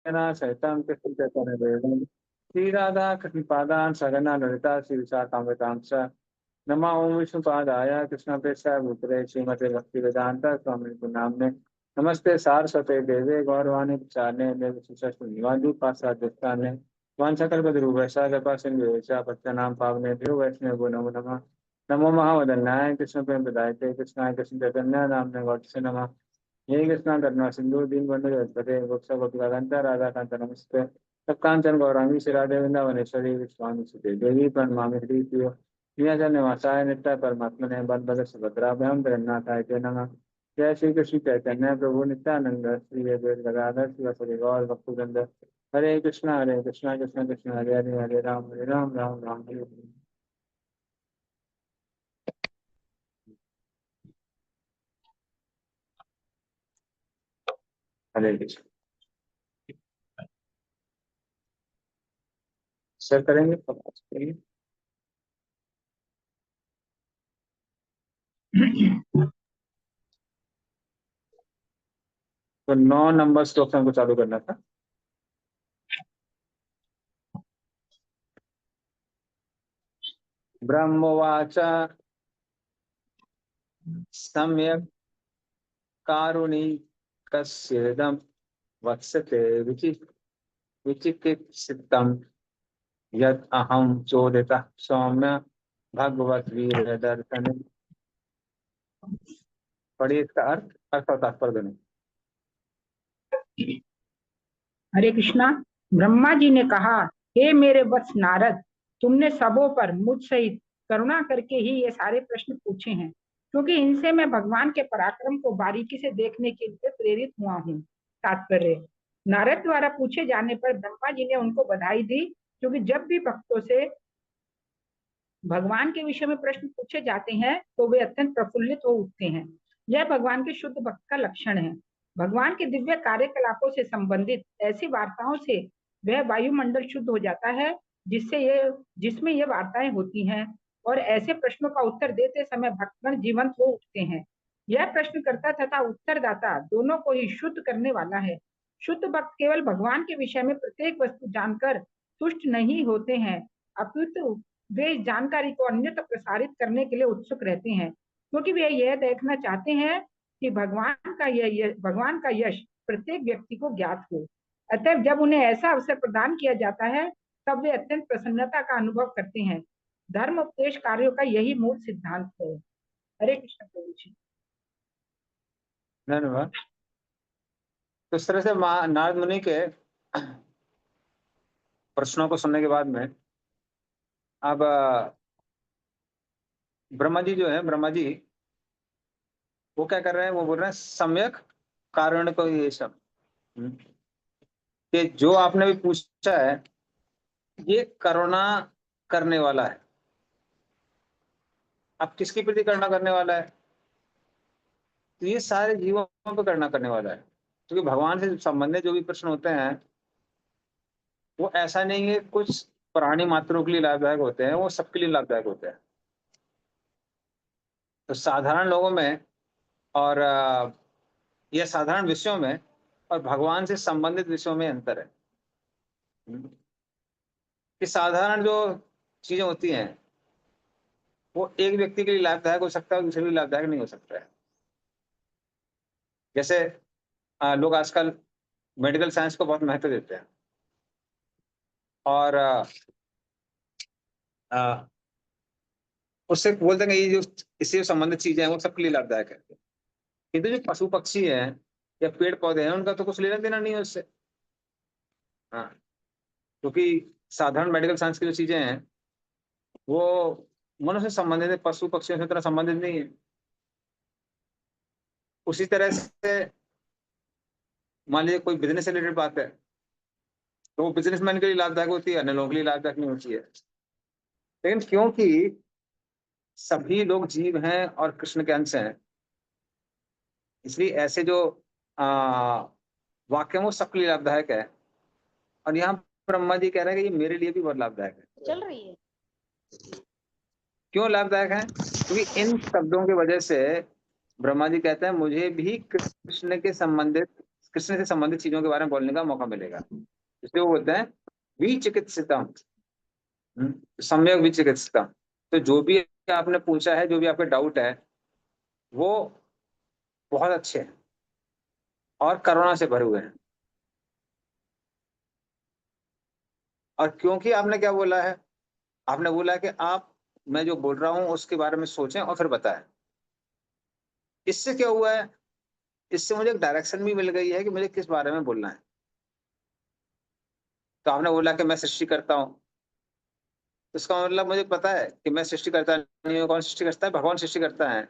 सहितं कृष्ण चैतन्य देवं श्री राधा कृष्ण पादान सगना ललिता श्री विशाखान्वितां च नमा ओम विष्णुपादाय कृष्ण प्रेष्ठाय भूतले श्रीमते भक्ति वेदांत स्वामी नामने नमस्ते सारस्वते देवे गौरवाणी प्रचारणे निर्विशेषवादी पाश्चात्य वांछकल्पद्रुवैसा कृपा सिंधु पत्यनाम पावने भ्यो वैष्णव नमो नमः नमो महावदन्याय कृष्ण प्रेम प्रदायते कृष्णाय कृष्ण चैतन्य नामने गौतम नमः हे कृष्णा करुणा सिंधु दीनबंधु जगत्पते गोपसगोपिकान्त राधाकान्त नमस्ते सत्कांचन गौरांगी श्री वृंदावनेश्वरी विश्वामी सुते देवी प्रणमामि हृदय निवासाय निवासाय नित्य परमात्मने बलभद्र सुभद्राभ्याम जगन्नाथाय ते नमः जय श्री कृष्ण चैतन्य प्रभु नित्यानंद श्री अद्वैत गदाधर शिव गौर भक्तवृंद हरे कृष्णा कृष्ण कृष्ण हरे हरे हरे राम राम राम हरे हरे। हरे कृष्ण सर करेंगे तो 9 नंबर श्लोक से हमको चालू करना था। ब्रह्मवाच सम्यक् कारुणिकस्येदं वक्ष्यते विचिकित्सितं यत् अहं चोदितः सौम्य भगवद्गीता दर्शने। पढ़िए इसका अर्थ और तात्पर्य देने। हरे कृष्णा। ब्रह्मा जी ने कहा, हे मेरे वत्स नारद, तुमने सबों पर मुझ सहित करुणा करके ही ये सारे प्रश्न पूछे हैं, क्योंकि इनसे मैं भगवान के पराक्रम को बारीकी से देखने के लिए प्रेरित हुआ हूँ। तात्पर्य, नारद द्वारा पूछे जाने पर ब्रह्मा जी ने उनको बधाई दी, क्योंकि जब भी भक्तों से भगवान के विषय में प्रश्न पूछे जाते हैं तो वे अत्यंत प्रफुल्लित हो उठते हैं। यह भगवान के शुद्ध भक्त का लक्षण है। भगवान के दिव्य कार्यकलापों से संबंधित ऐसी वार्ताओं से वह वायुमंडल शुद्ध हो जाता है, जिसमें ये वार्ताएं होती हैं, और ऐसे प्रश्नों का उत्तर देते समय भक्तगण जीवंत हो उठते हैं। यह प्रश्नकर्ता तथा उत्तरदाता दोनों को ही शुद्ध करने वाला है। शुद्ध भक्त केवल भगवान के विषय में प्रत्येक वस्तु जानकर तुष्ट नहीं होते हैं, अपितु वे इस जानकारी को अन्यत्र प्रसारित करने के लिए उत्सुक रहते हैं, क्योंकि वे यह देखना चाहते हैं कि भगवान का यश प्रत्येक व्यक्ति को ज्ञात हो। अतः जब उन्हें ऐसा अवसर प्रदान किया जाता है, तब वे अत्यंत प्रसन्नता का अनुभव करते हैं। धर्म उपदेश कार्यों का यही मूल सिद्धांत है। हरे कृष्ण प्रभु जी। धन्यवाद। तो इस तरह से नारद मुनि के प्रश्नों को सुनने के बाद में अब ब्रह्मा जी जो है, ब्रह्मा जी वो क्या कर रहे हैं, वो बोल रहे हैं सम्यक कारण को ये सब कि जो आपने भी पूछा है ये करुणा करने वाला है। अब किसके प्रति करुणा करने वाला है? तो ये सारे जीवों पर करुणा करने वाला है, क्योंकि भगवान से संबंधित जो भी प्रश्न होते हैं वो ऐसा नहीं है कुछ प्राणी मात्रों के लिए लाभदायक होते हैं, वो सबके लिए लाभदायक होते हैं। तो साधारण लोगों में और यह साधारण विषयों में और भगवान से संबंधित विषयों में अंतर है। कि साधारण जो चीजें होती हैं वो एक व्यक्ति के लिए लाभदायक हो सकता है, दूसरे के लिए लाभदायक नहीं हो सकता है। जैसे लोग आजकल मेडिकल साइंस को बहुत महत्व देते हैं और उससे बोलते हैं ये जो इससे संबंधित चीजें हैं वो सबके लिए लाभदायक है। किंतु जो पशु पक्षी हैं या पेड़ पौधे हैं उनका तो कुछ लेना देना नहीं है उससे। हाँ, क्योंकि साधारण मेडिकल साइंस की जो चीजें हैं वो मनुष्य से संबंधित है, पशु पक्षियों से उतना संबंधित नहीं है। उसी तरह से मान लीजिए कोई बिजनेस से रिलेटेड बात है तो वो बिजनेसमैन के लिए लाभदायक होती है, अन्य लोगों के लिए लाभदायक नहीं होती है। लेकिन क्योंकि सभी लोग जीव हैं और कृष्ण के अंश हैं, इसलिए ऐसे जो वाक्य वो सबके लिए लाभदायक है। और यहाँ ब्रह्मा जी कह रहे हैं कि ये मेरे लिए भी बहुत लाभदायक है। चल रही है। क्यों लाभदायक है? क्योंकि इन शब्दों की वजह से ब्रह्मा जी कहते हैं मुझे भी कृष्ण के संबंधित कृष्ण से संबंधित चीजों के बारे में बोलने का मौका मिलेगा। इसलिए वो बोलते हैं विचिकित्सितम, सम्यक विचिकित्सितम। तो जो भी आपने पूछा है, जो भी आपके डाउट है, वो बहुत अच्छे हैं और करुणा से भरे हुए हैं। और क्योंकि आपने क्या बोला है, आपने बोला है कि आप, मैं जो बोल रहा हूं उसके बारे में सोचें और फिर बताएं। इससे क्या हुआ है, इससे मुझे एक डायरेक्शन भी मिल गई है कि मुझे किस बारे में बोलना है। तो आपने बोला कि मैं सृष्टि करता हूँ, तो इसका मतलब मुझे पता है कि मैं सृष्टि करता नहीं हूँ। कौन सृष्टि करता है? भगवान सृष्टि करता है।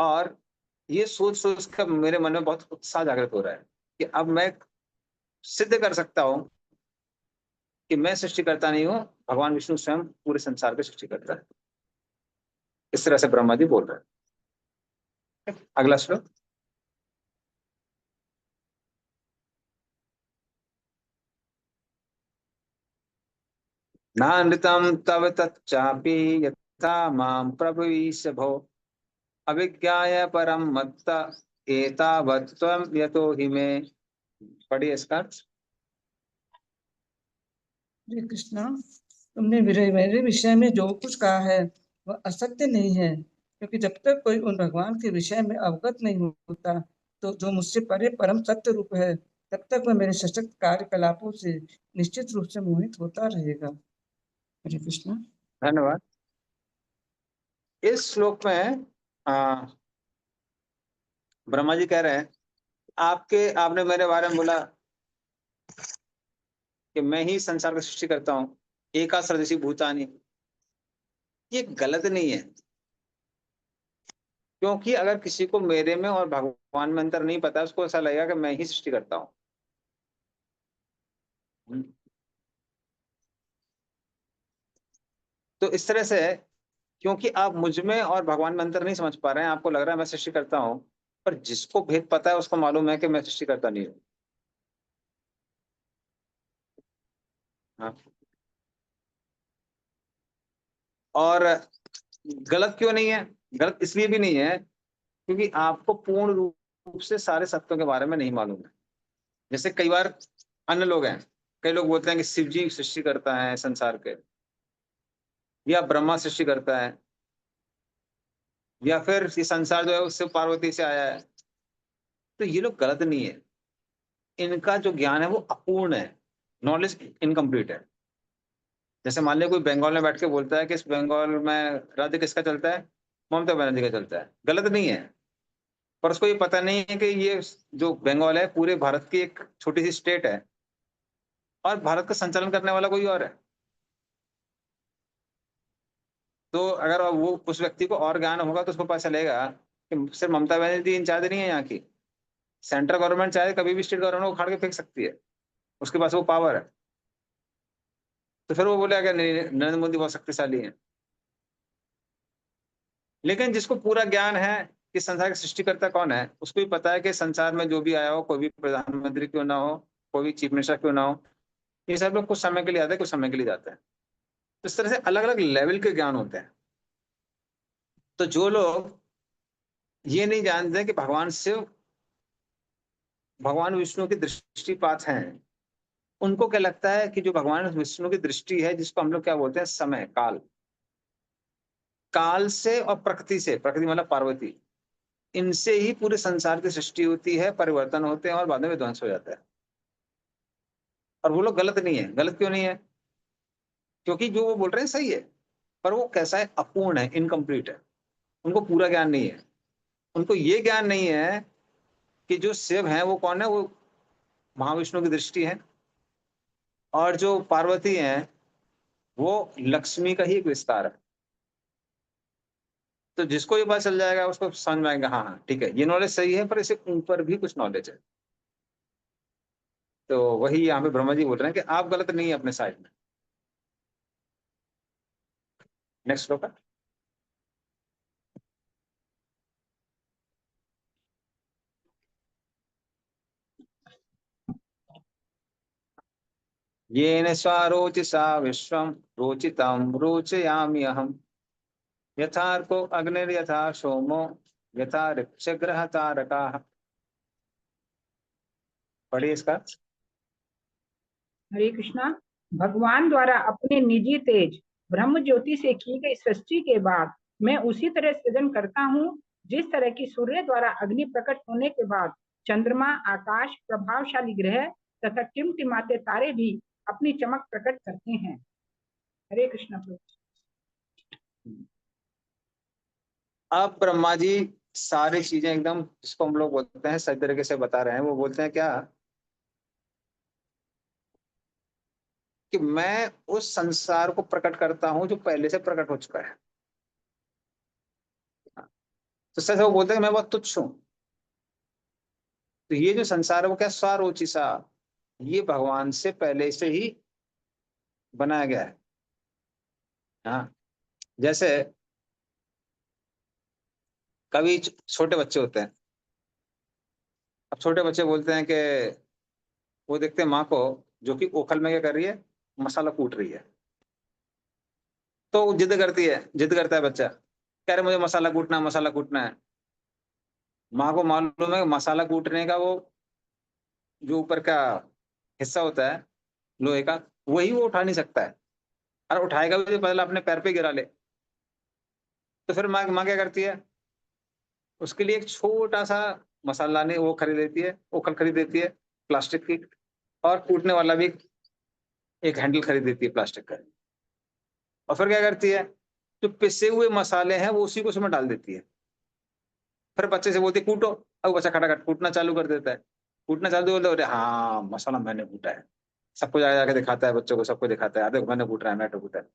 और ये सोच सोच कर मेरे मन में बहुत उत्साह जागृत हो रहा है कि अब मैं सिद्ध कर सकता हूँ कि मैं सृष्टि करता नहीं हूँ, भगवान विष्णु स्वयं पूरे संसार की सृष्टि करता है। इस तरह से ब्रह्मा जी बोल रहे हैं। अगला श्लोक। नानृतम तव तच्चापि यथा मां प्रभुईश भो, अविज्ञाय परम मत्त एतावत् त्वं यतो हि मे। पढ़िए इसका अर्थ। हरे कृष्णा, तुमने मेरे विषय में जो कुछ कहा है वह असत्य नहीं है, क्योंकि जब तक कोई उन भगवान के विषय में अवगत नहीं होता तो जो मुझसे परे परम सत्य रूप है, तब तक वह मेरे सशक्त कार्यकलापों से निश्चित रूप से मोहित होता रहेगा। हरे कृष्णा। धन्यवाद। इस श्लोक में ब्रह्मा जी कह रहे हैं, आपने मेरे बारे में बोला कि मैं ही संसार की सृष्टि करता हूँ, एका सदृशी भूतानी। ये गलत नहीं है, क्योंकि अगर किसी को मेरे में और भगवान में अंतर नहीं पता, उसको ऐसा लगेगा कि मैं ही सृष्टि करता हूँ। तो इस तरह से, क्योंकि आप मुझ में और भगवान में अंतर नहीं समझ पा रहे हैं, आपको लग रहा है मैं सृष्टि करता हूँ, पर जिसको भेद पता है उसको मालूम है कि मैं सृष्टि करता नहीं हूँ। हाँ। और गलत क्यों नहीं है? गलत इसलिए भी नहीं है क्योंकि आपको पूर्ण रूप से सारे सत्यों के बारे में नहीं मालूम है। जैसे कई बार अन्य लोग हैं, कई लोग बोलते हैं कि शिव जी सृष्टि करता है संसार के, या ब्रह्मा सृष्टि करता है, या फिर ये संसार जो है उससे पार्वती से आया है। तो ये लोग गलत नहीं है, इनका जो ज्ञान है वो अपूर्ण है, नॉलेज इनकम्प्लीट है। जैसे मान लिया कोई बंगाल में बैठ के बोलता है कि इस बंगाल में राज्य किसका चलता है, ममता बनर्जी का चलता है। गलत नहीं है, पर उसको ये पता नहीं है कि ये जो बंगाल है पूरे भारत की एक छोटी सी स्टेट है और भारत का संचालन करने वाला कोई और है। तो अगर वो उस व्यक्ति को और ज्ञान होगा तो उसको पता चलेगा कि सिर्फ ममता बनर्जी इंचार्ज नहीं है यहाँ की, सेंट्रल गवर्नमेंट चाहे कभी भी स्टेट गवर्नमेंट को उखाड़ के फेंक सकती है, उसके पास वो पावर है। तो फिर वो बोलेगा नहीं, नरेंद्र मोदी बहुत शक्तिशाली है। लेकिन जिसको पूरा ज्ञान है कि संसार की सृष्टिकर्ता कौन है, उसको भी पता है कि संसार में जो भी आया हो, कोई भी प्रधानमंत्री क्यों ना हो, कोई भी चीफ मिनिस्टर क्यों ना हो, ये सब लोग कुछ समय के लिए आते हैं, कुछ समय के लिए जाते हैं। तो इस तरह से अलग अलग लेवल के ज्ञान होते हैं। तो जो लोग ये नहीं जानते कि भगवान शिव, भगवान विष्णु की दृष्टिपात हैं, उनको क्या लगता है कि जो भगवान विष्णु की दृष्टि है, जिसको हम लोग क्या बोलते हैं, समय काल, काल से और प्रकृति से, प्रकृति मतलब पार्वती, इनसे ही पूरे संसार की सृष्टि होती है, परिवर्तन होते हैं और बाद में विध्वंस हो जाता है। और वो लोग गलत नहीं है। गलत क्यों नहीं है? क्योंकि जो वो बोल रहे हैं सही है, पर वो कैसा है, अपूर्ण है, इनकम्प्लीट है। उनको पूरा ज्ञान नहीं है। उनको ये ज्ञान नहीं है कि जो शिव है वो कौन है, वो महाविष्णु की दृष्टि है, और जो पार्वती है वो लक्ष्मी का ही एक विस्तार है। तो जिसको ये पता चल जाएगा उसको समझ में आएगा, हाँ हाँ ठीक है, ये नॉलेज सही है, पर इससे ऊपर भी कुछ नॉलेज है। तो वही यहाँ पे ब्रह्मा जी बोल रहे हैं कि आप गलत नहीं है अपने साइड में। नेक्स्ट श्लोक। येन स्वारोचिषा विश्वं रोचितं रोचयामि अहम्, यथार्को अग्निर्यथा सोमो यथा ऋक्षग्रह तारकाः। पढ़िए इसका। हरे कृष्णा। भगवान द्वारा अपने निजी तेज ब्रह्म ज्योति से की गई सृष्टि के बाद मैं उसी तरह सृजन करता हूँ जिस तरह की सूर्य द्वारा अग्नि प्रकट होने के बाद चंद्रमा, आकाश, प्रभावशाली ग्रह तथा टिमटिमाते तारे भी अपनी चमक प्रकट करते हैं। हरे कृष्ण प्रभु। अब ब्रह्मा जी सारी चीजें एकदम, जिसको हम लोग बोलते हैं सही तरीके से बता रहे हैं। वो बोलते हैं क्या कि मैं उस संसार को प्रकट करता हूं जो पहले से प्रकट हो चुका है। तो सच वो बोलते हैं कि मैं बहुत तुच्छ हूं। तो ये जो संसार है वो क्या सारोची सा, ये भगवान से पहले से ही बनाया गया है। हाँ, जैसे कभी छोटे बच्चे होते हैं। अब छोटे बच्चे बोलते हैं कि वो देखते हैं माँ को जो कि ओखल में क्या कर रही है, मसाला कूट रही है। तो वो जिद करती है, जिद करता है बच्चा, कह रहे मुझे मसाला कूटना है, मसाला कूटना है। माँ को मालूम है कि मसाला कूटने का वो जो ऊपर का हिस्सा होता है लोहे का, वही वो उठा नहीं सकता है। और उठाएगा भी तो पहले अपने पैर पे गिरा ले। तो फिर माँ माँ क्या करती है, उसके लिए एक छोटा सा मसाला ने वो खरीद लेती है, ओखल खरीद देती है प्लास्टिक की, और कूटने वाला भी एक हैंडल खरीद देती है प्लास्टिक का। और फिर क्या करती है, जो पिसे हुए मसाले हैं वो उसी को उसमें डाल देती है। फिर बच्चे से बोलती है कूटो। अब बच्चा खटाखट कूटना चालू कर देता है। कूटना चालू बोलते बोलते हाँ मसाला मैंने कूटा है। सबको जाके जाके दिखाता है, बच्चों को सबको दिखाता है, देखो मैंने कूट रहा है, मैंने कूटा है।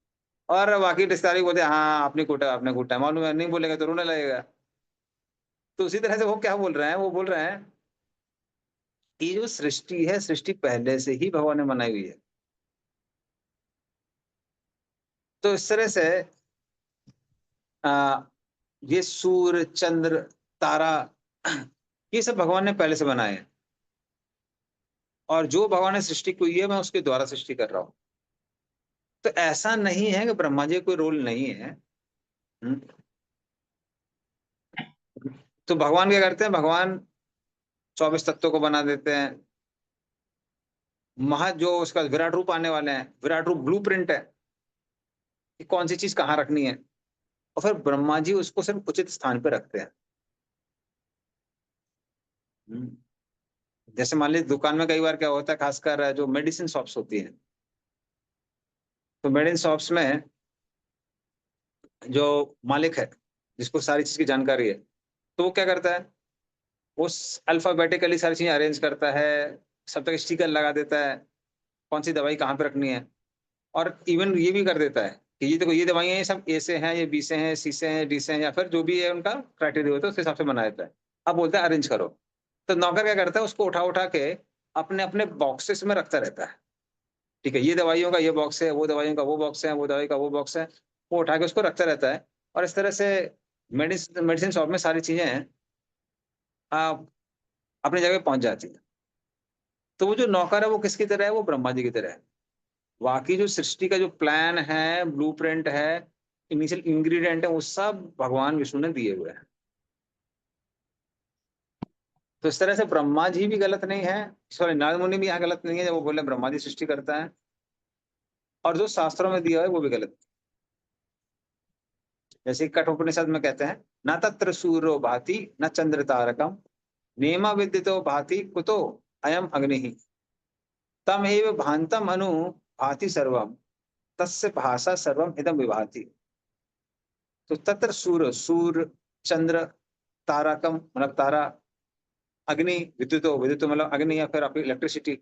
और बाकी रिश्तेदारी बोलते हैं हाँ आपने कूटा, आपने कूटा है। मालूम है, नहीं बोलेगा तो रोने लगेगा। तो उसी तरह से वो क्या बोल रहे हैं, वो बोल रहे हैं कि जो सृष्टि है, सृष्टि पहले से ही भगवान ने बनाई हुई है। तो इस तरह से आ, ये सूर्य, चंद्र, तारा, ये सब भगवान ने पहले से बनाए हैं। और जो भगवान ने सृष्टि की है, मैं उसके द्वारा सृष्टि कर रहा हूँ। तो ऐसा नहीं है कि ब्रह्मा जी का कोई रोल नहीं है। हम्म। तो भगवान क्या करते हैं, भगवान 24 तत्वों को बना देते हैं। महा जो उसका विराट रूप आने वाले हैं, विराट रूप ब्लूप्रिंट है कि कौन सी चीज कहाँ रखनी है। और फिर ब्रह्मा जी उसको सिर्फ उचित स्थान पे रखते हैं। हम्म। जैसे मान लीजिए दुकान में कई बार क्या होता है, खासकर जो मेडिसिन शॉप्स होती हैं, तो मेडिसिन शॉप्स में जो मालिक है, जिसको सारी चीज की जानकारी है, तो वो क्या करता है, वो अल्फाबेटिकली सारी चीजें अरेंज करता है, सब तक स्टिकर लगा देता है कौन सी दवाई कहाँ पे रखनी है। और इवन ये भी कर देता है कि ये देखो ये दवाइयाँ ये सब ए से हैं, ये बी से हैं, सी से हैं, डी से हैं, या फिर जो भी है उनका क्राइटेरिया होता है उसके हिसाब से बना देता है। अब बोलता है अरेंज करो। तो नौकर क्या करता है, उसको उठा उठा के अपने अपने बॉक्सेस में रखता रहता है। ठीक है, ये दवाइयों का ये बॉक्स है, वो दवाइयों का वो बॉक्स है, वो दवाई का वो बॉक्स है। वो उठा के उसको रखता रहता है। और इस तरह से मेडिसिन मेडिसिन शॉप में सारी चीजें आप अपनी जगह पहुंच जाती है। तो वो जो नौकर है वो किसकी तरह है, वो ब्रह्मा जी की तरह है। बाकी जो सृष्टि का जो प्लान है, ब्लूप्रिंट है, इनिशियल इंग्रेडिएंट है, वो सब भगवान विष्णु ने दिए हुए हैं। तो इस तरह से ब्रह्मा जी भी गलत नहीं है, सॉरी नारद मुनि भी यहाँ गलत नहीं है जब वो बोले ब्रह्मा जी सृष्टि करता है। और जो शास्त्रों में दिया है वो भी गलत। जैसे कठोपनिषद में कहते हैं, न तत्र सूर्यो भाति न चंद्र तारकम, नेमा विद्युतो भाति कुतो अयम अग्नि, तम एव भांतम अनु भाति सर्वम, तस्य भाषा सर्वम इदम विभाति। तो तत्र सूर्य, सूर्य, चंद्र, तारकम मतलब तारा, अग्नि, विद्युतो, विद्युत मतलब अग्नि या फिर आपकी इलेक्ट्रिसिटी।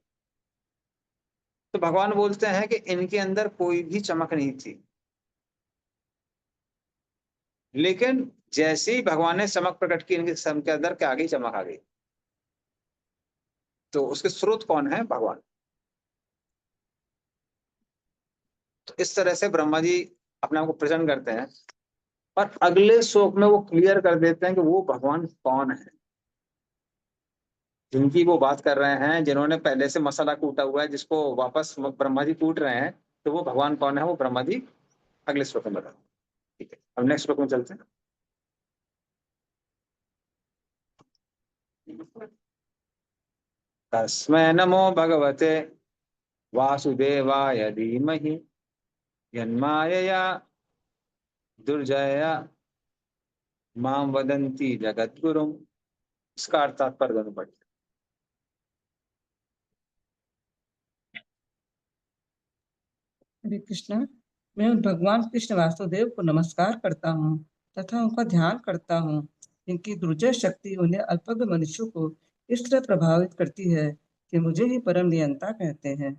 तो भगवान बोलते हैं कि इनके अंदर कोई भी चमक नहीं थी, लेकिन जैसे ही भगवान ने चमक प्रकट की, इनके सम के अंदर क्या आ गई, चमक आ गई। तो उसके स्रोत कौन है, भगवान। तो इस तरह से ब्रह्मा जी अपने आप को प्रेजेंट करते हैं। और अगले श्लोक में वो क्लियर कर देते हैं कि वो भगवान कौन है जिनकी वो बात कर रहे हैं, जिन्होंने पहले से मसाला कूटा हुआ है, जिसको वापस ब्रह्मा जी कूट रहे हैं। तो वो भगवान कौन है, वो ब्रह्मा जी अगले श्लोक में बता। ठीक है, अब नेक्स्ट श्लोक में चलते हैं। तस्मै नमो भगवते वासुदेवाय धीमहि यन्मायया दुर्जया मां वदन्ति जगद्गुरुम्। इसका अर्थ तात्पर्य दोनों पढ़िए। हरे कृष्णा। मैं उन भगवान कृष्ण वासुदेव को नमस्कार करता हूँ तथा उनका ध्यान करता हूँ। इनकी दुर्जय शक्ति उन्हें अल्पज्ञ मनुष्यों को इस तरह प्रभावित करती है कि मुझे ही परम नियंता कहते हैं।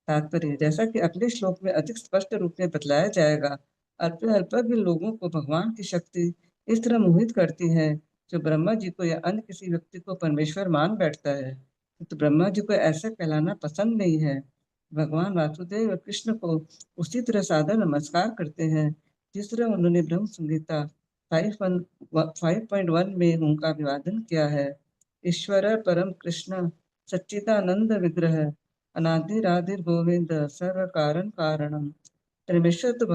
तात्पर्य, जैसा कि अगले श्लोक में अधिक स्पष्ट रूप में बतलाया जाएगा, अल्पज्ञ लोगों को भगवान की शक्ति इस तरह मोहित करती है, जो ब्रह्मा जी को या अन्य किसी व्यक्ति को परमेश्वर मान बैठता है, तो ब्रह्मा जी को ऐसा कहलाना पसंद नहीं है। भगवान वासुदेव और कृष्ण को उसी तरह सादर नमस्कार करते हैं जिस तरह उन्होंने ब्रह्म संहिता 5.1 में उनका अभिवादन किया है। ईश्वर परम कृष्ण सच्चिदानंद विग्रह अनादिरादिर गोविंद सर्व कारण कारणम। परमेश्वर तो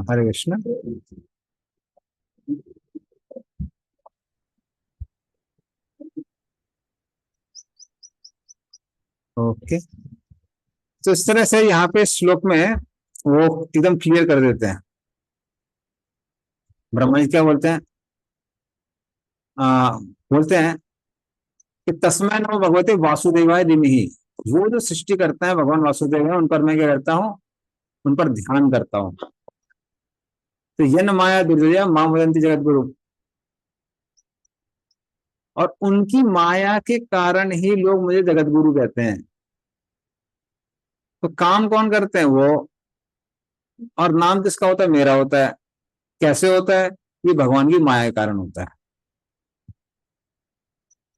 हरे कृष्ण। ओके, तो इस तरह से यहाँ पे श्लोक में वो एकदम क्लियर कर देते हैं। ब्रह्मा जी क्या बोलते हैं? बोलते हैं कि तस्मै नमो भगवते वासुदेवाय धीमहि। वो जो सृष्टि करते हैं भगवान वासुदेव है, उन पर मैं क्या करता हूँ? उन पर ध्यान करता हूँ। तो यन माया दुर्जया मां वदन्ति जगद्गुरु, और उनकी माया के कारण ही लोग मुझे जगतगुरु कहते हैं। तो काम कौन करते हैं? वो। और नाम किसका होता है? मेरा होता है। कैसे होता है? ये भगवान की माया के कारण होता है।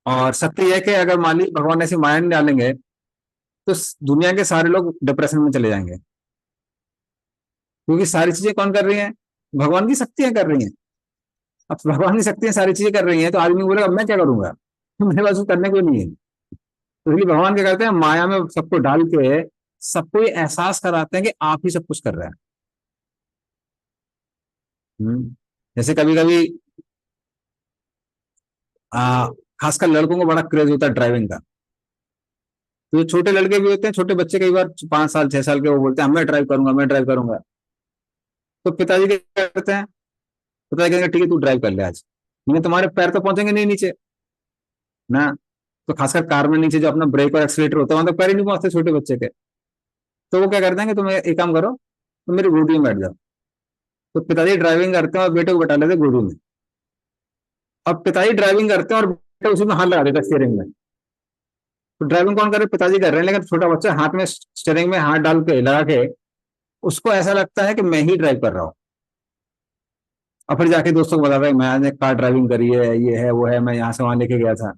और सत्य यह है कि अगर मान ली भगवान ऐसी माया नहीं डालेंगे तो दुनिया के सारे लोग डिप्रेशन में चले जाएंगे, क्योंकि सारी चीजें कौन कर रही हैं? भगवान की शक्तियां कर रही हैं। अब भगवान की शक्तियां सारी चीजें कर रही हैं, तो आदमी बोलेगा मैं क्या करूंगा, मेरे पास कुछ करने को नहीं है। तो इसलिए भगवान क्या करते हैं? माया में सबको डाल के सबको ये एहसास कराते हैं कि आप ही सब कुछ कर रहे हैं। जैसे कभी कभी खासकर लड़कों को बड़ा क्रेज होता है ड्राइविंग का। तो जो छोटे लड़के भी होते हैं, छोटे बच्चे, कई बार 5 साल 6 साल के, वो बोलते हैं मैं ड्राइव करूंगा, मैं ड्राइव करूंगा। तो पिताजी क्या करते हैं? पिताजी कहेंगे ठीक है तू ड्राइव कर ले आज, लेकिन तुम्हारे पैर तो पहुंचेंगे नहीं नीचे ना। तो खासकर कार में नीचे जो अपना ब्रेक और एक्सीलेटर होता है वहां तक पैर ही नहीं पहुंचते छोटे बच्चे के। तो वो क्या करते हैं कि तुम एक काम करो, तुम मेरी गोदी में बैठ जाओ। तो पिताजी ड्राइविंग करते हैं और बेटे को बैठा लेते गोदी में। अब पिताजी ड्राइविंग करते हैं और बेटा उसी में हाथ लगा देता स्टीयरिंग में। तो ड्राइविंग कौन कर रहे? पिताजी कर रहे हैं, लेकिन छोटा बच्चा हाथ में स्टीयरिंग में हाथ डाल के लगा के उसको ऐसा लगता है कि मैं ही ड्राइव कर रहा हूँ। और फिर जाके दोस्तों को बताता है मैंने कार ड्राइविंग करी है, ये है वो है, मैं यहाँ से वहां लेके गया था।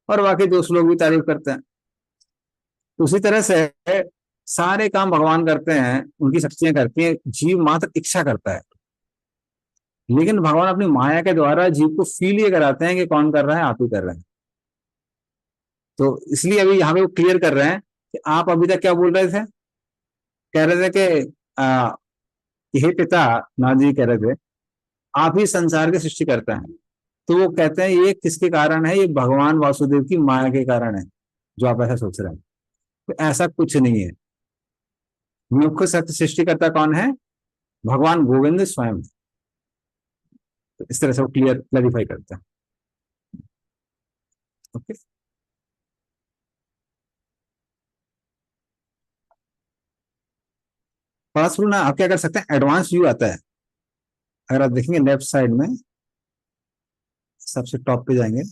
और बाकी दोस्त लोग भी तारीफ करते हैं। तो उसी तरह से सारे काम भगवान करते हैं, उनकी शक्तियां करती हैं, जीव मात्र इच्छा करता है। लेकिन भगवान अपनी माया के द्वारा जीव को फील ये कराते हैं कि कौन कर रहा है? आप ही कर रहे हैं। तो इसलिए अभी यहाँ पे वो क्लियर कर रहे हैं कि आप अभी तक क्या बोल रहे थे? कह रहे थे कि हे पिता, नाथ जी कह रहे थे आप ही संसार की सृष्टि करते हैं। तो वो कहते हैं ये किसके कारण है? ये भगवान वासुदेव की माया के कारण है, जो आप ऐसा सोच रहे हैं। तो ऐसा कुछ नहीं है। मुख्य सत्य सृष्टिकर्ता कौन है? भगवान गोविंद स्वयं। तो इस तरह से वो क्लियर क्लैरिफाई करते हैं। ओके। पासवर्ड ना आप क्या कर सकते हैं, एडवांस व्यू आता है। अगर आप देखेंगे लेफ्ट साइड में सबसे टॉप पे जाएंगे,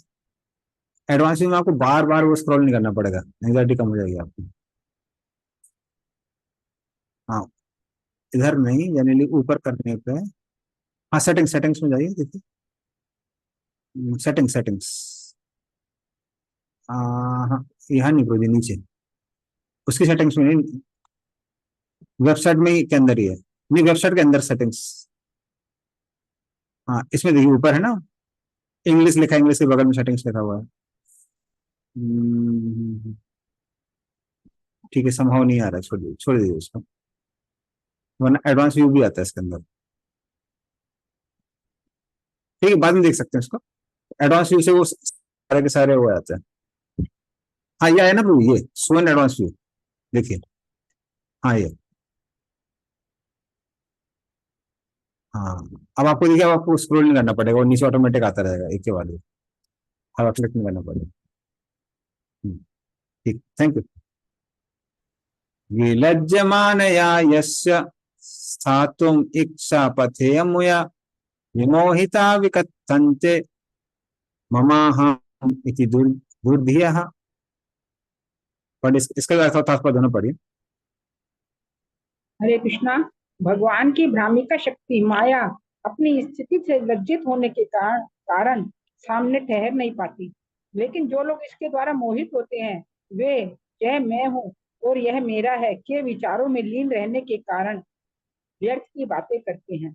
एडवांस व्यू में आपको बार बार वो स्क्रॉल नहीं करना पड़ेगा, एंग्जाइटी कम हो जाएगी आपकी। हाँ, इधर नहीं, यानी ऊपर करने पे, हाँ सेटिंग्स में जाइए, देखिए सेटिंग्स। हाँ, यहाँ नहीं प्रोजी, नीचे उसकी सेटिंग्स में नहीं, वेबसाइट में ही के अंदर ही है, नहीं वेबसाइट के अंदर सेटिंग्स। हाँ, इसमें देखिए ऊपर है ना, इंग्लिश लिखा है, इंग्लिश के बगल में सेटिंग्स लिखा हुआ है। ठीक है, संभव नहीं आ रहा है, छोड़ दीजिए उसको, वरना एडवांस व्यू भी आता है इसके अंदर। ठीक है, बाद में देख सकते हैं इसको, एडवांस व्यू से वो सारे के सारे वो आते हैं। हाँ, ये है ना प्रभु, ये शो एन एडवांस व्यू, देखिए। हाँ ये, हाँ, अब आपको देखिए, अब आपको स्क्रॉल नहीं करना पड़ेगा, वो नीचे ऑटोमेटिक आता रहेगा एक के बाद एक, अब क्लिक नहीं करना पड़ेगा। ठीक, थैंक यू। विलज्जमानया यस्य स्थातुम् इच्छा पथेयमुया विमोहिता विकथन्ते ममाहम इति दुर्धियः। पर इसका अर्थ तात्पर्य दोनों पढ़िए। हरे कृष्णा। भगवान की भ्रामिका शक्ति माया अपनी स्थिति से लज्जित होने के कारण सामने ठहर नहीं पाती, लेकिन जो लोग इसके द्वारा मोहित होते हैं वे यह मैं हूँ और यह मेरा है के विचारों में लीन रहने के कारण व्यर्थ की बातें करते हैं।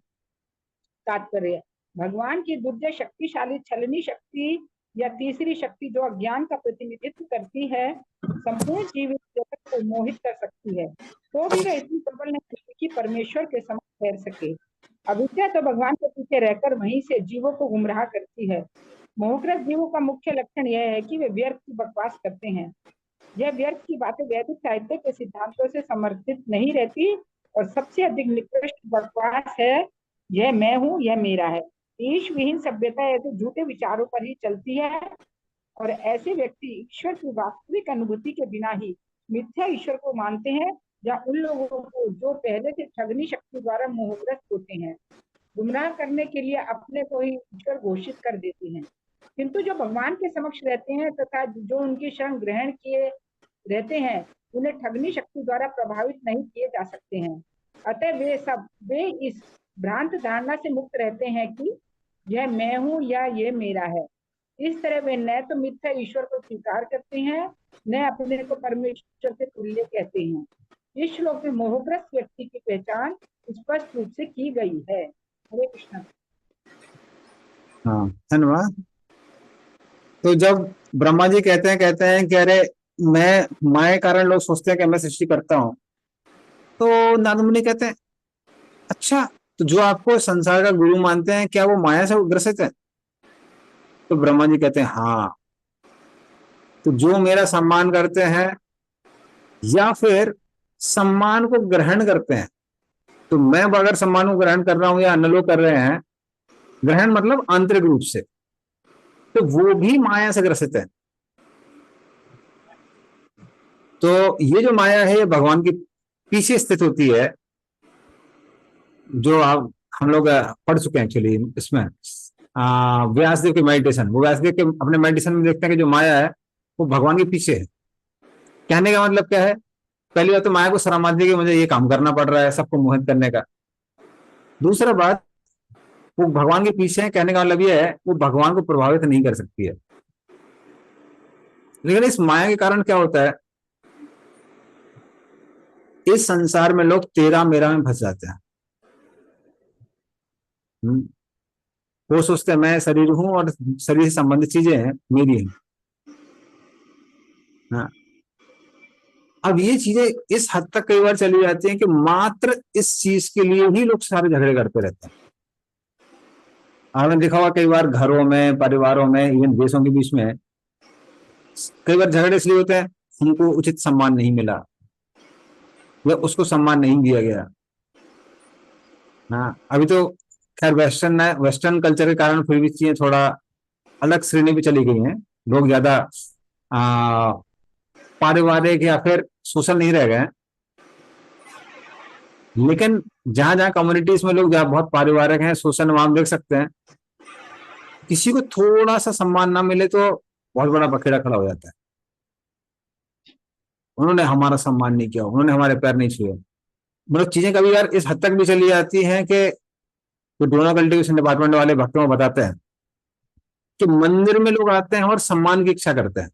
तात्पर्य, भगवान की दुर्जय शक्तिशाली छलनी शक्ति या तीसरी शक्ति जो अज्ञान का प्रतिनिधित्व करती है, संपूर्ण जीवित जगत को मोहित कर सकती है, तो भी वह इतनी प्रबल नहीं कि परमेश्वर के समक्ष ठहर सके। अविद्या तो भगवान के पीछे रहकर वहीं से जीवों को गुमराह करती है। मोहग्रस्त जीवों का मुख्य लक्षण यह है कि वे व्यर्थ की बकवास करते हैं। यह व्यर्थ की बातें वैदिक साहित्य के सिद्धांतों से समर्थित नहीं रहती और सबसे अधिक निकृष्ट बकवास है यह मैं हूँ, यह मेरा है। ईश विहीन सभ्यता ऐसे झूठे विचारों पर ही चलती है और ऐसे व्यक्ति ईश्वर की वास्तविक अनुभूति के बिना ही मिथ्या ईश्वर को मानते हैं, या उन लोगों को जो पहले से ठगनी शक्ति द्वारा मोहग्रस्त होते हैं गुमराह करने के लिए अपने को ही ईश्वर घोषित कर देते हैं। किंतु जो भगवान के समक्ष रहते हैं तथा जो उनकी शरण ग्रहण किए रहते हैं उन्हें ठगनी शक्ति द्वारा प्रभावित नहीं किए जा सकते हैं। अतः वे इस भ्रांत धारणा से मुक्त रहते हैं कि यह मैं हूँ या यह मेरा है। इस तरह वे न तो मिथ्या ईश्वर को स्वीकार करते हैं न अपने को परमेश्वर के तुल्य कहते हैं। इस श्लोक में मोहग्रस्त व्यक्ति की पहचान स्पष्ट रूप से की गई है। हरे कृष्ण। हाँ, धन्यवाद। तो जब ब्रह्मा जी कहते हैं कि अरे मैं माया कारण लोग सोचते हैं कि मैं सृष्टि करता हूँ, तो नारद मुनि कहते हैं अच्छा, तो जो आपको संसार का गुरु मानते हैं क्या वो माया से ग्रसित है? तो ब्रह्मा जी कहते हैं हाँ। तो जो मेरा सम्मान करते हैं या फिर सम्मान को ग्रहण करते हैं, तो मैं अगर सम्मान को ग्रहण कर रहा हूं या अन्य लोग कर रहे हैं, ग्रहण मतलब आंतरिक रूप से, तो वो भी माया से ग्रसित है। तो ये जो माया है ये भगवान की पीछे स्थित होती है, जो आप हम लोग पढ़ चुके हैं एक्चुअली इसमें व्यासदेव की मेडिटेशन। वो व्यासदेव के अपने मेडिटेशन में देखते हैं कि जो माया है वो भगवान के पीछे है। कहने का मतलब क्या है? पहली बात तो माया को शर्म आती है कि मुझे ये काम करना पड़ रहा है सबको मोहित करने का। दूसरा बात, वो भगवान के पीछे है, कहने का मतलब ये है वो भगवान को प्रभावित नहीं कर सकती है। लेकिन इस माया के कारण क्या होता है, इस संसार में लोग तेरा मेरा में फंस जाते हैं। वो सोचते हैं मैं शरीर हूं और शरीर से संबंधित चीजें हैं मेरी हैं। हाँ, अब ये चीजें इस हद तक कई बार चली जाती हैं कि मात्र इस चीज के लिए ही लोग सारे झगड़े करते रहते हैं। आपने देखा होगा कई बार घरों में, परिवारों में, इवन देशों के बीच में कई बार झगड़े इसलिए होते हैं उनको उचित सम्मान नहीं मिला या उसको सम्मान नहीं दिया गया। हाँ, अभी तो खैर वेस्टर्न कल्चर के कारण फिर भी चीजें थोड़ा अलग श्रेणी पे चली गई हैं। लोग ज्यादा पारिवारिक या फिर सोशल नहीं रह गए हैं। लेकिन जहां जहां कम्युनिटीज में लोग जहाँ बहुत पारिवारिक हैं, सोशल, वहां देख सकते हैं किसी को थोड़ा सा सम्मान ना मिले तो बहुत बड़ा बखेड़ा खड़ा हो जाता है। उन्होंने हमारा सम्मान नहीं किया, उन्होंने हमारे पैर नहीं छुए। मतलब चीजें कभी यार इस हद तक भी चली जाती हैं कि तो डोनर कल्टीवेशन डिपार्टमेंट वाले भक्तों को बताते हैं कि मंदिर में लोग आते हैं और सम्मान की इच्छा करते हैं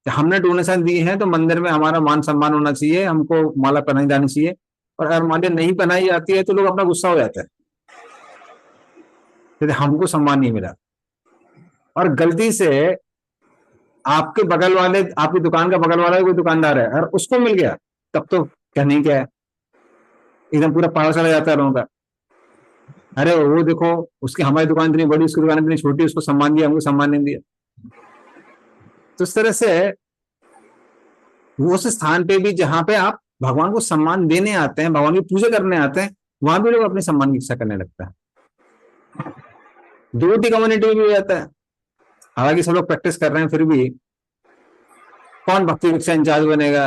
कि हमने डोनेशन दी है तो मंदिर में हमारा मान सम्मान होना चाहिए, हमको माला पहनाई जानी चाहिए। और अगर माला नहीं पहनाई जाती है तो लोग अपना गुस्सा हो जाते हैं कि हमको सम्मान नहीं मिला। और गलती से आपके बगल वाले, आपकी दुकान का बगल वाला कोई दुकानदार है और उसको मिल गया, तब तो कहने क्या है, एकदम पूरा पहाड़ चला जाता है लोगों का। अरे वो देखो, उसकी हमारी दुकान इतनी बड़ी, उसकी दुकान इतनी छोटी, उसको सम्मान दिया, हमको सम्मान नहीं दिया। तो इस तरह से वो उस स्थान पे भी जहां पे आप भगवान को सम्मान देने आते हैं, भगवान की पूजा करने आते हैं, वहां भी लोग अपने सम्मान की इच्छा करने लगता है। डिवोटी कम्युनिटी में भी हो जाता है। हालांकि सब लोग प्रैक्टिस कर रहे हैं, फिर भी कौन भक्ति वृक्ष इंचार्ज बनेगा,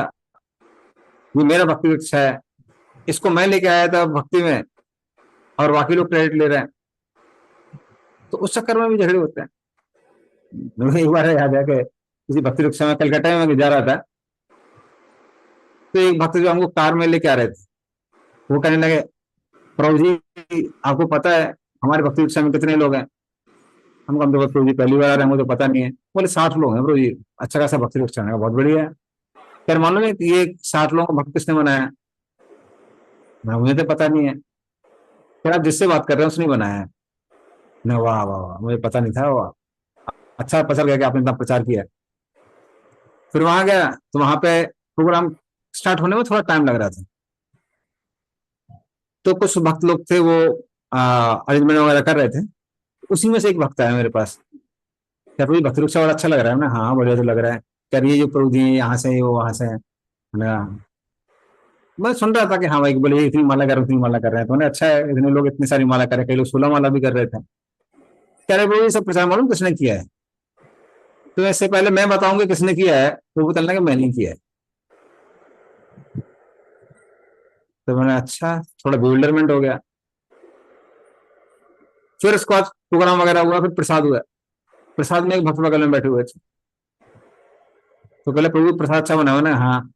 ये मेरा भक्ति वृक्ष है, इसको मैं लेके आया था भक्ति में और बाकी लोग क्रेडिट ले रहे हैं। तो उस चक्कर में भी झगड़े होते हैं। मुझे एक बार याद है कि किसी भक्ति वृक्ष में कलकत्ता में जा रहा था, तो एक भक्त जो हमको कार में लेके आ रहे थे, वो कहने लगे, प्रभु जी आपको पता है हमारे भक्ति वृक्ष में कितने लोग हैं? हम कम तो प्रभु जी पहली बार आ रहे हैं, हमको तो पता नहीं है। बोले 60 लोग हैं प्रभु जी। अच्छा खासा भक्ति वृक्ष है, बहुत बढ़िया है। फिर मालूम है ये 60 लोगों को भक्त किसने बनाया? मुझे तो पता नहीं है। फिर आप जिससे बात कर रहे हैं उसने बनाया है। वाह वाह वाह, मुझे पता नहीं था। वाह, अच्छा पसंद गया कि आपने इतना प्रचार किया। फिर वहां गया तो वहां पे प्रोग्राम स्टार्ट होने में थोड़ा टाइम लग रहा था, तो कुछ भक्त लोग थे वो अरेंजमेंट वगैरह कर रहे थे। उसी में से एक भक्त आया मेरे पास, क्या प्रभु भक्त वृक्ष और अच्छा लग रहा है ना? हाँ बढ़िया तो लग रहा है। क्या ये जो प्रभु जी यहाँ से वो वहां से है ना? मैं सुन रहा था कि हाँ भाई, बोले इतनी माला कर रहे हैं, इतनी माला कर रहे हैं। तो अच्छा है, इतने लोग इतनी सारी माला कर रहे हैं, कई लोग 16 माला भी कर रहे थे। कह रहे प्रभु ये सब प्रचार मालूम किसने किया है? तो इससे पहले मैं बताऊंगा किसने किया है, वो बताना कि मैंने किया है। तो मैंने अच्छा, थोड़ा bewilderment हो गया। फिर उसके बाद प्रोग्राम वगैरह हुआ, फिर प्रसाद हुआ। प्रसाद में एक भक्त बगल में बैठे हुए थे, तो बोले प्रभु प्रसाद अच्छा बना हुआ ना? हाँ।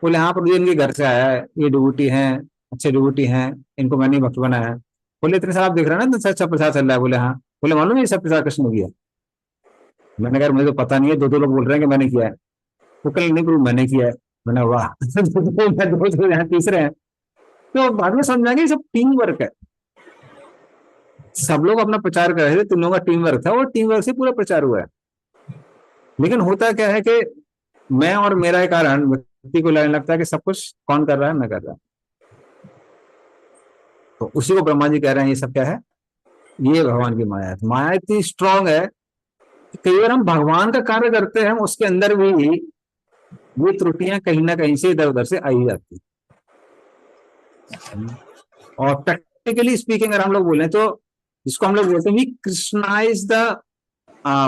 बोले हाँ प्रभु जी इनके घर से आया है, ये डिवोटी हैं, अच्छे डिवोटी हैं, इनको मैंने भक्त बनाया है। बोले इतने सारा आप देख रहे हैं ना, इतना अच्छा प्रसाद चल रहा है? बोले हाँ। बोले मालूम है ये सब प्रसाद कृष्ण किया? मैंने कहा मुझे तो पता नहीं है, दो दो लोग बोल रहे हैं कि मैंने किया है। वो कल नहीं प्रभु मैंने किया है। मैंने वाह दो यहाँ तीसरे हैं। तो बाद में समझा कि सब टीम वर्क है। सब लोग अपना प्रचार कर रहे थे, तुम लोगों का टीम वर्क था, और टीम वर्क से पूरा प्रचार हुआ है। लेकिन होता क्या है कि मैं और मेरा एक कारण व्यक्ति को लगने लगता है कि सब कुछ कौन कर रहा है? मैं कर रहा हूं। तो उसी को ब्रह्मा जी कह रहे हैं, ये सब क्या है? ये भगवान की माया है। माया इतनी स्ट्रांग है कि कई बार हम भगवान का कार्य करते हैं, उसके अंदर भी ये त्रुटियां कहीं ना कहीं से इधर उधर से आई जाती है। और प्रैक्टिकली स्पीकिंग अगर हम लोग बोले तो जिसको हम लोग बोलते हैं कृष्णाइज द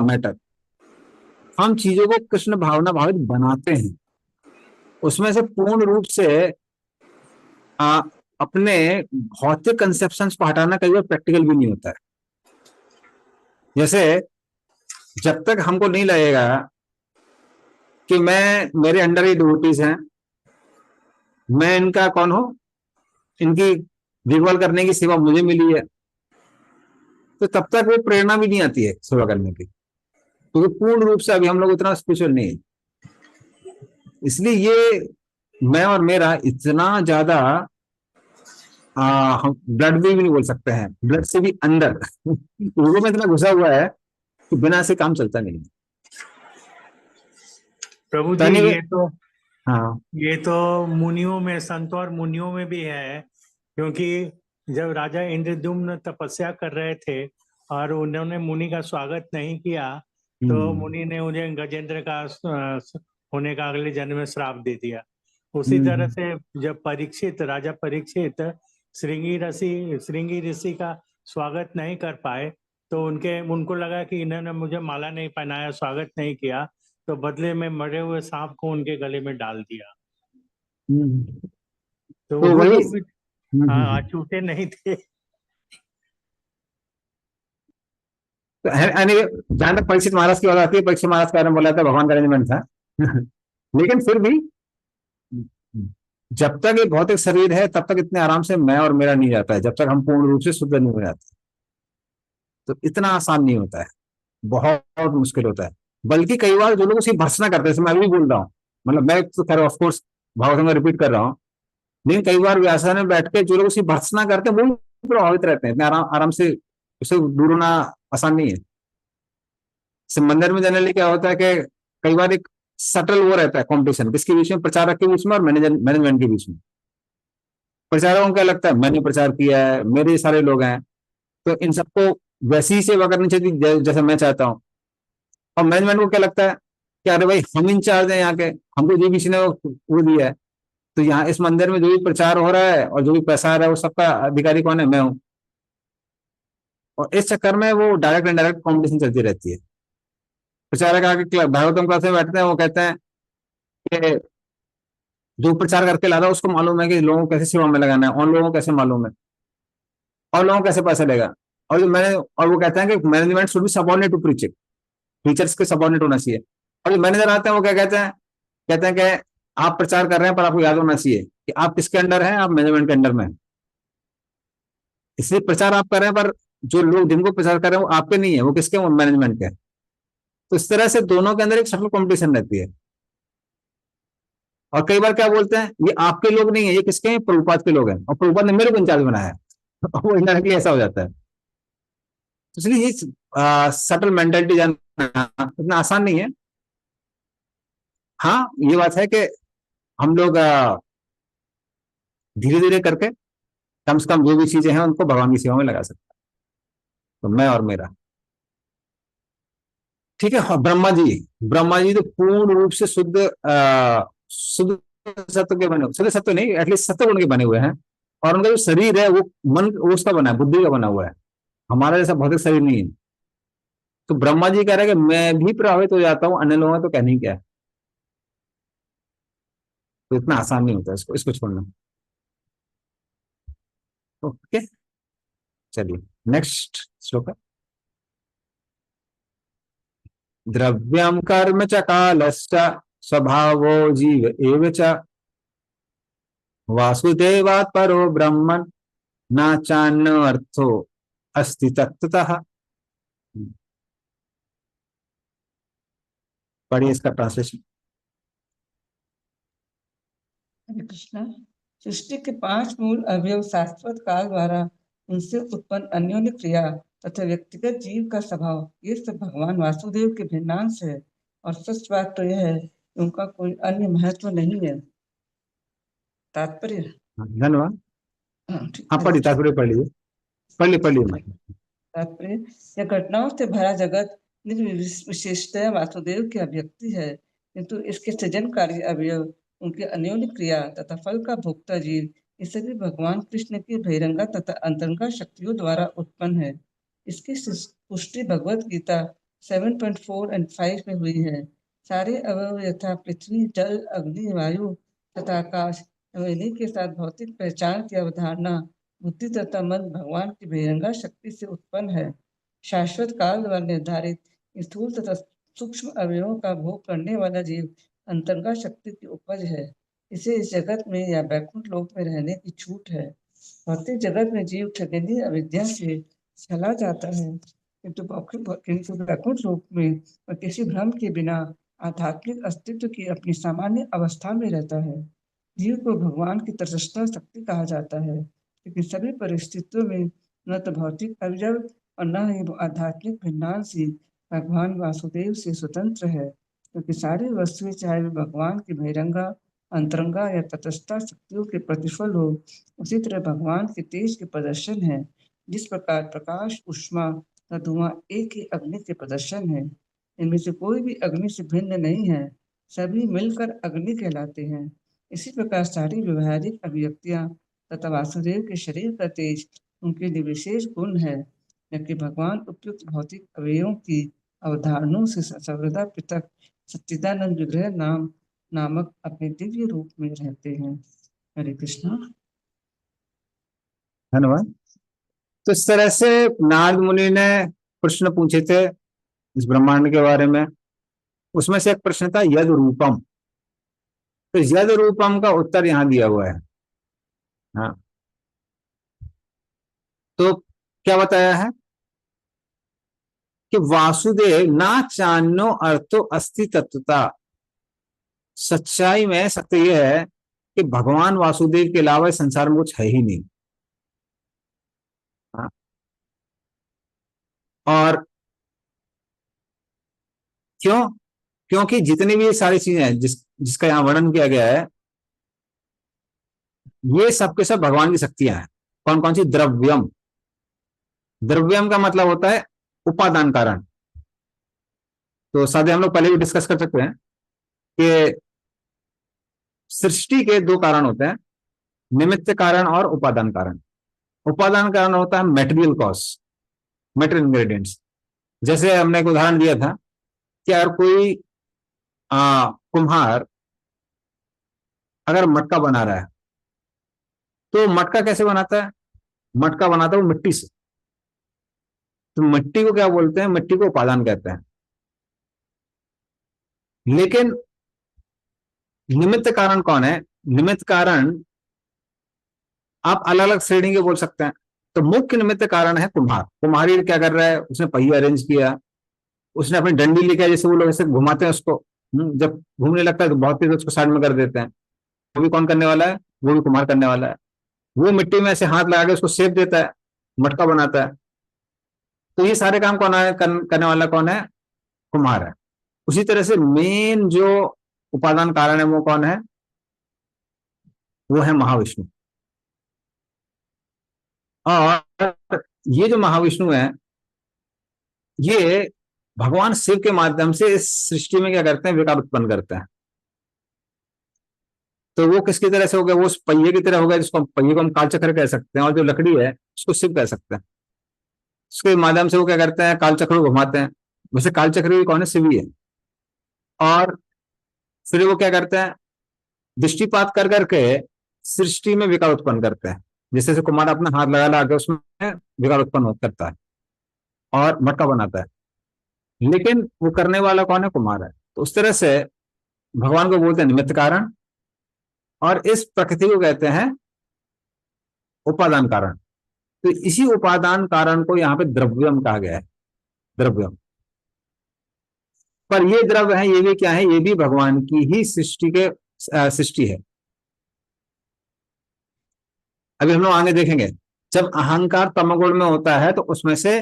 मैटर, हम चीजों को कृष्ण भावना भावित बनाते हैं। उसमें से पूर्ण रूप से आ, अपने भौतिक कंसेप्शंस को हटाना कई बार प्रैक्टिकल भी नहीं होता है। जैसे जब तक हमको नहीं लगेगा कि मैं, मेरे अंडर ही डिवोटीज हैं, मैं इनका कौन हूं, इनकी देखभाल करने की सेवा मुझे मिली है, तो तब तक वो प्रेरणा भी नहीं आती है सेवा करने की, क्योंकि पूर्ण रूप से अभी हम लोग उतना स्पिरिचुअल नहीं है। इसलिए ये मैं और मेरा इतना ज्यादा हम ब्लड भी नहीं बोल सकते हैं, ब्लड से भी अंदर लोगों में इतना घुसा हुआ है कि बिना से काम चलता नहीं। प्रभु जी तनी हाँ, ये तो मुनियों में, संतों और मुनियों में भी है, क्योंकि जब राजा इंद्रद्युम्न तपस्या कर रहे थे और उन्होंने मुनि का स्वागत नहीं किया, तो मुनि ने उन्हें गजेंद्र का होने का अगले जन्म में श्राप दे दिया। उसी तरह से जब परीक्षित, राजा परीक्षित श्रृंगी ऋषि का स्वागत नहीं कर पाए, तो उनको लगा कि इन्होंने मुझे माला नहीं पहनाया, स्वागत नहीं किया, तो बदले में मरे हुए सांप को उनके गले में डाल दिया। तो तो वो वही लोग भी हाँ छूटे नहीं थे। तो anyway, जहां तक परीक्षित महाराज की बात आती है, परीक्षित महाराज का बोला था भगवान का अरेंजमेंट था। लेकिन फिर भी जब तक ये भौतिक शरीर है तब तक इतने आराम से मैं और मेरा नहीं जाता है, जब तक हम पूर्ण रूप से शुद्ध नहीं हो जाते। तो इतना आसान नहीं होता है, बहुत मुश्किल होता है। बल्कि कई बार जो लोग उसी भर्सना करते हैं, जैसे मैं अभी बोल रहा हूँ, मतलब मैं तो खैर ऑफ कोर्स भागवत में रिपीट कर रहा हूँ, लेकिन कई बार व्यासा में बैठ के जो लोग उसी भर्सना करते हैं वो प्रभावित रहते हैं, इतने आराम से उसे दूर होना आसान नहीं है। मंदिर में जनरली क्या होता है कि कई बार एक सटल वो रहता है कंपटीशन, किसके बीच में, प्रचारक के बीच में और मैनेजमेंट के बीच में। प्रचारकों को क्या लगता है मैंने प्रचार किया है, मेरे सारे लोग हैं, तो इन सबको वैसी ही सेवा करनी चाहिए जैसा मैं चाहता हूँ। और मैनेजमेंट को क्या लगता है कि अरे भाई हम इंचार्ज हैं यहाँ के, हमको जो किसी ने वो दिया है, तो यहाँ इस मंदिर में जो भी प्रचार हो रहा है और जो भी पैसा आ रहा है वो सबका अधिकारी कौन है, मैं हूँ। और इस चक्कर में वो डायरेक्ट इनडायरेक्ट कॉम्पिटिशन चलती रहती है। प्रचारक आके भागवतम क्लास में बैठते हैं, वो कहते हैं कि जो प्रचार करके ला रहा है उसको मालूम है कि लोगों को कैसे सेवा में लगाना है, और लोगों को कैसे मालूम है, और लोगों को कैसे पैसा लेगा। और जो मैंने और वो कहते हैं कि management should be subordinate to preacher, teachers के सबऑर्डिनेट होना चाहिए। और जो मैनेजर आते हैं वो क्या कहते हैं कि आप प्रचार कर रहे हैं पर आपको याद होना चाहिए कि आप किसके अंडर हैं, आप मैनेजमेंट के अंडर में हैं। इसलिए प्रचार आप कर रहे हैं पर जो लोग जिनको प्रचार कर रहे हैं वो आपके नहीं है, वो किसके, वो मैनेजमेंट के। तो इस तरह से दोनों के अंदर एक सफल कॉम्पिटिशन रहती है। और कई बार क्या बोलते हैं, ये आपके लोग नहीं है, ये किसके हैं, प्रभुपाद के लोग हैं, और प्रभुपाद ने मेरे को इंचार्ज बनाया है। वो इंडायरेक्टली ऐसा हो जाता है। तो इसलिए ये सटल मेंटेलिटी जानना इतना आसान नहीं है। हाँ ये बात है कि हम लोग धीरे धीरे करके कम से कम जो भी चीजें हैं उनको भगवान की सेवा में लगा सकते हैं। तो मैं और मेरा ठीक है। हाँ, ब्रह्मा जी तो पूर्ण रूप से शुद्ध सत्व के बने, शुद्ध सत्व नहीं, एटलीस्ट सत्व गुण के बने हुए हैं। और उनका जो शरीर है वो मन वो उसका बना है, बुद्धि का बना हुआ है, हमारा जैसा भौतिक शरीर नहीं है। तो ब्रह्मा जी कह रहे हैं कि मैं भी प्रभावित हो जाता हूँ, अन्य लोगों का तो कहने ही क्या है। तो इतना आसान नहीं होता इसको इसको छोड़ना। ओके, चलिए नेक्स्ट श्लोक है। द्रव्यम कर्म च कालश्च स्वभावो जीव एव च वासुदेवात् परो ब्रह्मन् न चान्य अर्थो अस्ति तत्ततः। पढ़िए इसका ट्रांसलेशन। हरे कृष्णा। सृष्टि के 5 मूल अवयव शाश्वत काल द्वारा उनसे उत्पन्न अन्योन्य क्रिया तथा व्यक्तिगत जीव का स्वभाव, ये सब भगवान वासुदेव के भिन्नांश है। और सच बात तो यह है कि उनका कोई अन्य महत्व नहीं है। तात्पर्य। धन्यवाद। ठीक हाँ है। पढ़िए, तात्पर्य पढ़ लीजिए। तात्पर्य, यह घटनाओं से भरा जगत निज विशेषतया वासुदेव की अभिव्यक्ति है, किंतु इसके सृजनकारी अवयव, उनकी अन्योन्य क्रिया तथा फल का भोक्ता जीव, ये सभी भगवान कृष्ण की बहिरंगा तथा अंतरंगा शक्तियों द्वारा उत्पन्न है। इसकी पुष्टि भगवत गीता 7.4 और 5 में हुई है। सारे अवयव यथा पृथ्वी, जल, अग्नि, वायु तथा आकाश एवं इन्हीं के साथ भौतिक पहचान की अवधारणा, बुद्धि तथा मन भगवान की बहिरंगा शक्ति से उत्पन्न है। शाश्वत काल द्वारा निर्धारित स्थूल तथा सूक्ष्म अवयवों का भोग करने वाला जीव अंतरंगा शक्ति की उपज है। इसे इस जगत में या वैकुंठ लोक में रहने की छूट है। भौतिक जगत में जीव ठगनी अविद्या से चला जाता है, किंतु वैकुंठ लोक में वह किसी भ्रम के बिना आध्यात्मिक अस्तित्व की अपनी सामान्य अवस्था में रहता है। जीव को भगवान की तटस्थ शक्ति कहा जाता है, लेकिन सभी परिस्थितियों में न तो भौतिक अवयव और न ही आध्यात्मिक भिन्नांश ही भगवान वासुदेव से स्वतंत्र है, क्योंकि सारी वस्तुएं चाहे वे भगवान की बहिरंगा, अंतरंगा या तटस्थ शक्तियों के प्रतिफल हो, उसी तरह भगवान के तेज के प्रदर्शन है। जिस प्रकार प्रकाश, ऊष्मा तथा धुआं एक ही अग्नि के प्रदर्शन है, इनमें से कोई भी अग्नि से भिन्न नहीं है, सभी मिलकर अग्नि कहलाते हैं। इसी प्रकार सारी व्यवहारिक अभिव्यक्तियां तथा वासुदेव के शरीर का तेज उनके लिए विशेष गुण है, जबकि भगवान उपयुक्त भौतिक अवयवों की अवधारणाओं से सर्वदा पृथक सच्चिदानंद विग्रह नामक अपने दिव्य रूप में रहते हैं। हरे कृष्णा। धन्यवाद। तो इस तरह से नारद मुनि ने प्रश्न पूछे थे इस ब्रह्मांड के बारे में। उसमें से एक प्रश्न था यद रूपम। तो यद रूपम का उत्तर यहाँ दिया हुआ है। हाँ, तो क्या बताया है कि वासुदेव ना चान्नो अर्थो अस्ति तत्वता। सच्चाई में सत्य यह है कि भगवान वासुदेव के अलावा इस संसार में कुछ है ही नहीं। हाँ, और क्यों? क्योंकि जितनी भी ये सारी चीजें हैं जिसका यहाँ वर्णन किया गया है, ये सबके सब भगवान की शक्तियां हैं। कौन कौन सी? द्रव्यम। द्रव्यम का मतलब होता है उपादान कारण। तो साथ हम लोग पहले भी डिस्कस कर सकते हैं कि सृष्टि के दो कारण होते हैं, निमित्त कारण और उपादान कारण। उपादान कारण होता है मेटेरियल कॉज, मेटेरियल इंग्रेडिएंट्स। जैसे हमने एक उदाहरण दिया था कि अगर कोई कुम्हार अगर मटका बना रहा है तो मटका कैसे बनाता है? मटका बनाता है वो मिट्टी से। तो मिट्टी को क्या बोलते हैं? मिट्टी को उपादान कहते हैं। लेकिन निमित्त कारण कौन है? निमित्त कारण आप अलग अलग श्रेणी के बोल सकते हैं। तो मुख्य निमित्त कारण है कुम्हार। कुम्हारी क्या कर रहा है? उसने पहिया अरेंज किया, उसने अपनी डंडी लेके, जैसे वो लोग ऐसे घुमाते हैं उसको, जब घूमने लगता है तो बहुत तेज उसको साइड में कर देते हैं। वो भी कौन करने वाला है? वो भी कुम्हार करने वाला है। वो मिट्टी में ऐसे हाथ लगा के उसको शेप देता है, मटका बनाता है। तो ये सारे काम कौन है? करने वाला कौन है? कुम्हार है। उसी तरह से मेन जो उपादान कारण है वो कौन है? वो है महाविष्णु। और ये जो महाविष्णु है, ये भगवान शिव के माध्यम से इस सृष्टि में क्या करते हैं? विकार उत्पन्न करते हैं। तो वो किसकी तरह से हो गया? वो उस पहिए की तरह हो गया, जिसको पहिए को हम कालचक्र कह सकते हैं, और जो लकड़ी है उसको शिव कह सकते हैं। उसके माध्यम से वो क्या करते हैं? कालचक्र को घुमाते हैं। वैसे कालचक्र भी कौन है? शिव ही है। और फिर वो क्या करते हैं? दृष्टिपात कर करके सृष्टि में विकार उत्पन्न करते हैं। जैसे कुमार अपना हाथ लगा के उसमें विकार उत्पन्न करता है और मटका बनाता है। लेकिन वो करने वाला कौन है? कुमार है। तो उस तरह से भगवान को बोलते हैं निमित्त कारण, और इस प्रकृति को कहते हैं उपादान कारण। तो इसी उपादान कारण को यहाँ पे द्रव्यम कहा गया है। द्रव्यम। पर ये द्रव्य है, ये भी क्या है? ये भी भगवान की ही सृष्टि है। अभी हम लोग आगे देखेंगे, जब अहंकार तमोगुण में होता है तो उसमें से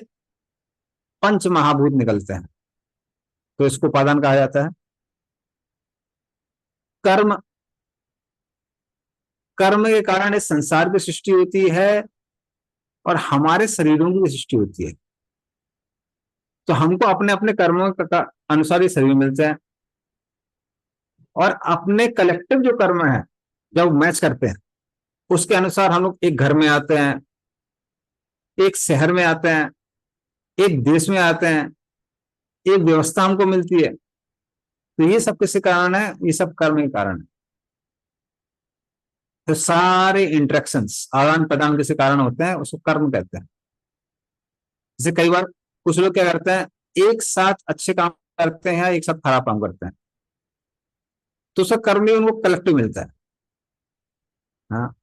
पंच महाभूत निकलते हैं, तो इसको उपादान कहा जाता है। कर्म, कर्म के कारण इस संसार की सृष्टि होती है और हमारे शरीरों की सृष्टि होती है। तो हमको अपने अपने कर्मों का अनुसार ही शरीर मिलते हैं, और अपने कलेक्टिव जो कर्म है जब मैच करते हैं उसके अनुसार हम लोग एक घर में आते हैं, एक शहर में आते हैं, एक देश में आते हैं, एक व्यवस्था हमको मिलती है। तो ये सब किसके कारण है? ये सब कर्म के कारण है। तो सारे इंटरेक्शंस, आदान प्रदान किसी कारण होते हैं, उसको कर्म कहते हैं। जैसे कई बार कुछ लोग क्या करते हैं? एक साथ अच्छे काम करते हैं, एक साथ खराब काम करते हैं, तो उसका कर्म भी उनको कलेक्टिव मिलता है। हाँ,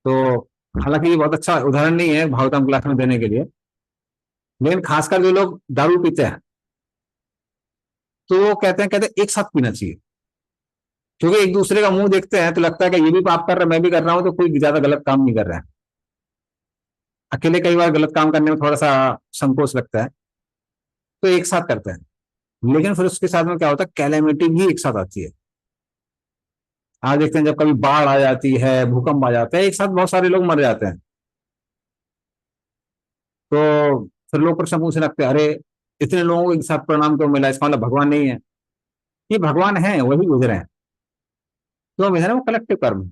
तो हालांकि ये बहुत अच्छा उदाहरण नहीं है भागवतम क्लास में देने के लिए, लेकिन खासकर जो लोग दारू पीते हैं तो वो कहते हैं एक साथ पीना चाहिए, क्योंकि एक दूसरे का मुंह देखते हैं तो लगता है कि ये भी पाप कर रहा है, मैं भी कर रहा हूं, तो कोई ज्यादा गलत काम नहीं कर रहा है। अकेले कई बार गलत काम करने में थोड़ा सा संकोच लगता है, तो एक साथ करते हैं। लेकिन फिर उसके साथ में क्या होता है? कैलेमिटी भी एक साथ आती है। आज देखते हैं जब कभी बाढ़ आ जाती है, भूकंप आ जाता है, एक साथ बहुत सारे लोग मर जाते हैं। तो फिर लोग प्रश्न पूछने लगते हैं, अरे इतने लोगों को एक साथ परिणाम क्यों मिला? इसका मतलब भगवान नहीं है? ये भगवान है, वही गुजरे हैं, तो वो कलेक्टिव कर्म है।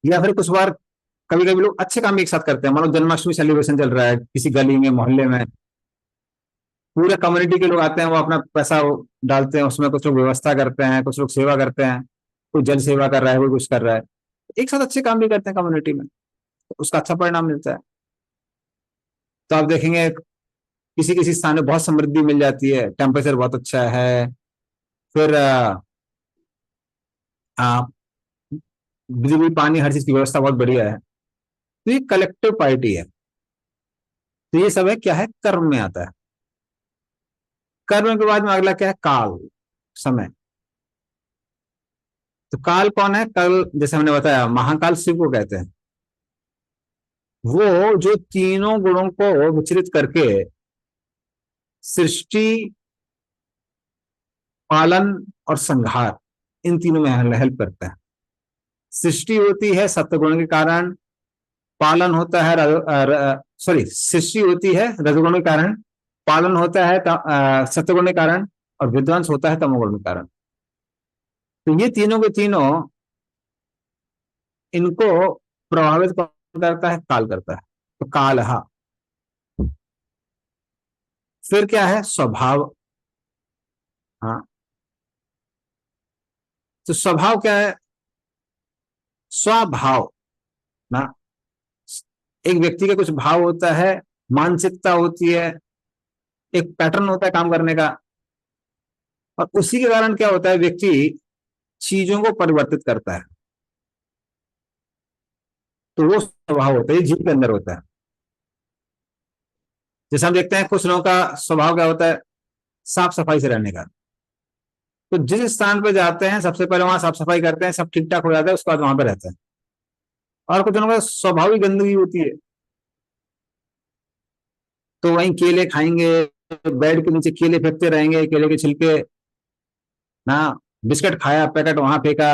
या फिर कुछ बार कभी कभी लोग अच्छे काम एक साथ करते हैं। मान लो जन्माष्टमी सेलिब्रेशन चल रहा है किसी गली में, मोहल्ले में, पूरे कम्युनिटी के लोग आते हैं, वो अपना पैसा डालते हैं उसमें, कुछ लोग व्यवस्था करते हैं, कुछ लोग सेवा करते हैं, कोई जन सेवा कर रहा है, कोई कुछ कर रहा है, एक साथ अच्छे काम भी करते हैं कम्युनिटी में, तो उसका अच्छा परिणाम मिलता है। तो आप देखेंगे किसी किसी स्थान में बहुत समृद्धि मिल जाती है, टेम्परेचर बहुत अच्छा है, फिर बिजली पानी हर चीज की व्यवस्था बहुत बढ़िया है। तो ये कलेक्टिव पार्टी है। तो ये सब है क्या है, कर्म में आता है। कर्म के बाद में अगला क्या है, काल, समय। तो काल कौन है, कल जैसे हमने बताया महाकाल शिव को कहते हैं। वो जो तीनों गुणों को विचरित करके सृष्टि, पालन और संहार, इन तीनों में हेल्प करता है। सृष्टि होती है सत्वगुण के कारण, पालन होता है सृष्टि होती है रजोगुण के कारण, पालन होता है सत्वगुण के कारण, और विध्वंस होता है तमोगुण के कारण। तो ये तीनों के तीनों, इनको प्रभावित कौन करता है, काल करता है। तो काल, हाँ। फिर क्या है, स्वभाव। हाँ, तो स्वभाव क्या है, स्वभाव ना, एक व्यक्ति का कुछ भाव होता है, मानसिकता होती है, एक पैटर्न होता है काम करने का, और उसी के कारण क्या होता है, व्यक्ति चीजों को परिवर्तित करता है। तो वो स्वभाव होता है, जीव के अंदर होता है। जैसे हम देखते हैं कुछ लोगों का स्वभाव क्या होता है, साफ सफाई से रहने का। तो जिस स्थान पे जाते हैं सबसे पहले वहां साफ सफाई करते हैं, सब ठीक ठाक हो जाता है, उसके बाद वहां पे रहते हैं। और कुछ लोगों का स्वभाव ही गंदगी होती है, तो वहीं केले खाएंगे, बेड के नीचे केले फेंकते रहेंगे, केले के छिलके ना, बिस्किट खाया पैकेट वहां फेंका,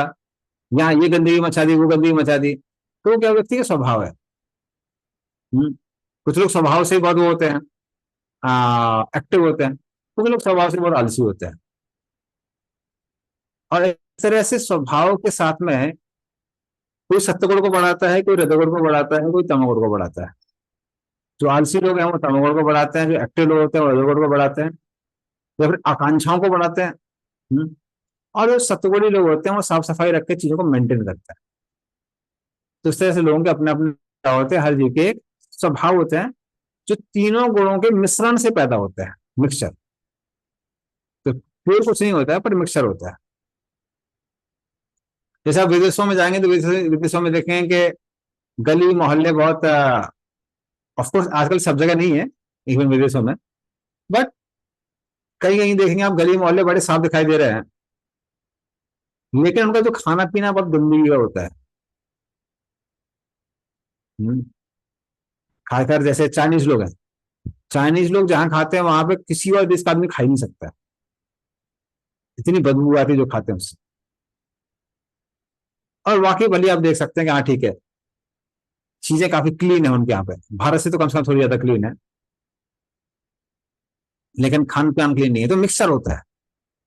यहाँ ये गंदगी मचा दी, वो गंदगी मचा दी। तो वो क्या व्यक्ति का स्वभाव है। कुछ लोग स्वभाव से बहुत वो होते हैं, एक्टिव होते हैं, कुछ लोग स्वभाव से बहुत आलसी होते हैं। और इस तरह से स्वभाव के साथ में कोई सत्वगुण को बढ़ाता है, कोई रजोगुण को बढ़ाता है, कोई तमोगुण को बढ़ाता है। जो आलसी लोग हैं वो तमोगुण को बढ़ाते हैं, जो एक्टिव लोग होते हैं वो रजोगुण को बढ़ाते हैं, या फिर आकांक्षाओं को बढ़ाते हैं। और जो सत्वगुणी लोग होते हैं वो साफ सफाई रख के चीजों को मेंटेन करते हैं। तो इस तरह से लोगों के अपने अपने होते हैं, हर जीव के एक स्वभाव होते हैं जो तीनों गुणों के मिश्रण से पैदा होते हैं, मिक्सचर। तो प्योर कुछ नहीं होता है, पर मिक्सचर होता है। जैसे आप विदेशों में जाएंगे तो विदेशों में देखेंगे कि गली मोहल्ले बहुत, ऑफकोर्स आजकल सब जगह नहीं है, इवन विदेशों में, बट कहीं कहीं देखेंगे आप गली मोहल्ले बड़े साफ दिखाई दे रहे हैं, लेकिन उनका जो खाना पीना बहुत गंदगी का होता है। खाकर, जैसे चाइनीज लोग हैं, चाइनीज लोग जहां खाते हैं वहां पे किसी और देश का आदमी खा ही नहीं सकता है, इतनी बदबू आती है जो खाते हैं उससे। और वाकई भले आप देख सकते हैं कि हाँ ठीक है, चीजें काफी क्लीन है उनके यहाँ पे, भारत से तो कम से कम थोड़ी ज्यादा क्लीन है, लेकिन खान पान क्लीन नहीं है। तो मिक्सचर होता है,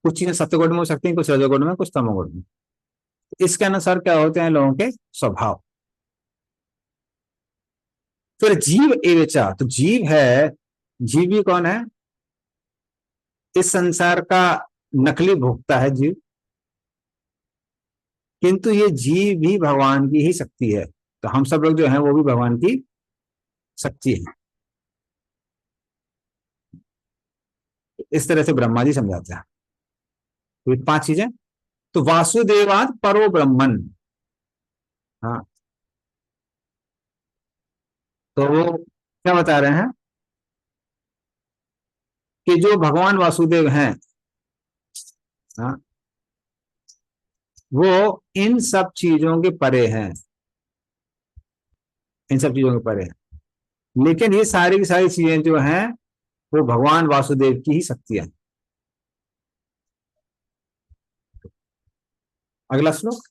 कुछ चीजें सत्वगुण में हो सकती हैं, कुछ रजोगुण में, कुछ तमोगुण में। इसके अनुसार क्या होते हैं लोगों के स्वभाव। फिर जीव एवेचा, तो जीव है, जीवी कौन है, इस संसार का नकली भोक्ता है जीव, किंतु ये जीव भी भगवान की ही शक्ति है। तो हम सब लोग जो हैं वो भी भगवान की शक्ति है। इस तरह से ब्रह्मा जी समझाते हैं। तो ये 5 चीजें। तो वासुदेवाद परो ब्रह्मन, हाँ, तो वो क्या बता रहे हैं कि जो भगवान वासुदेव हैं, हाँ, वो इन सब चीजों के परे हैं, इन सब चीजों के परे हैं। लेकिन ये सारी की सारी चीजें जो हैं वो भगवान वासुदेव की ही शक्तियां हैं। अगला श्लोक।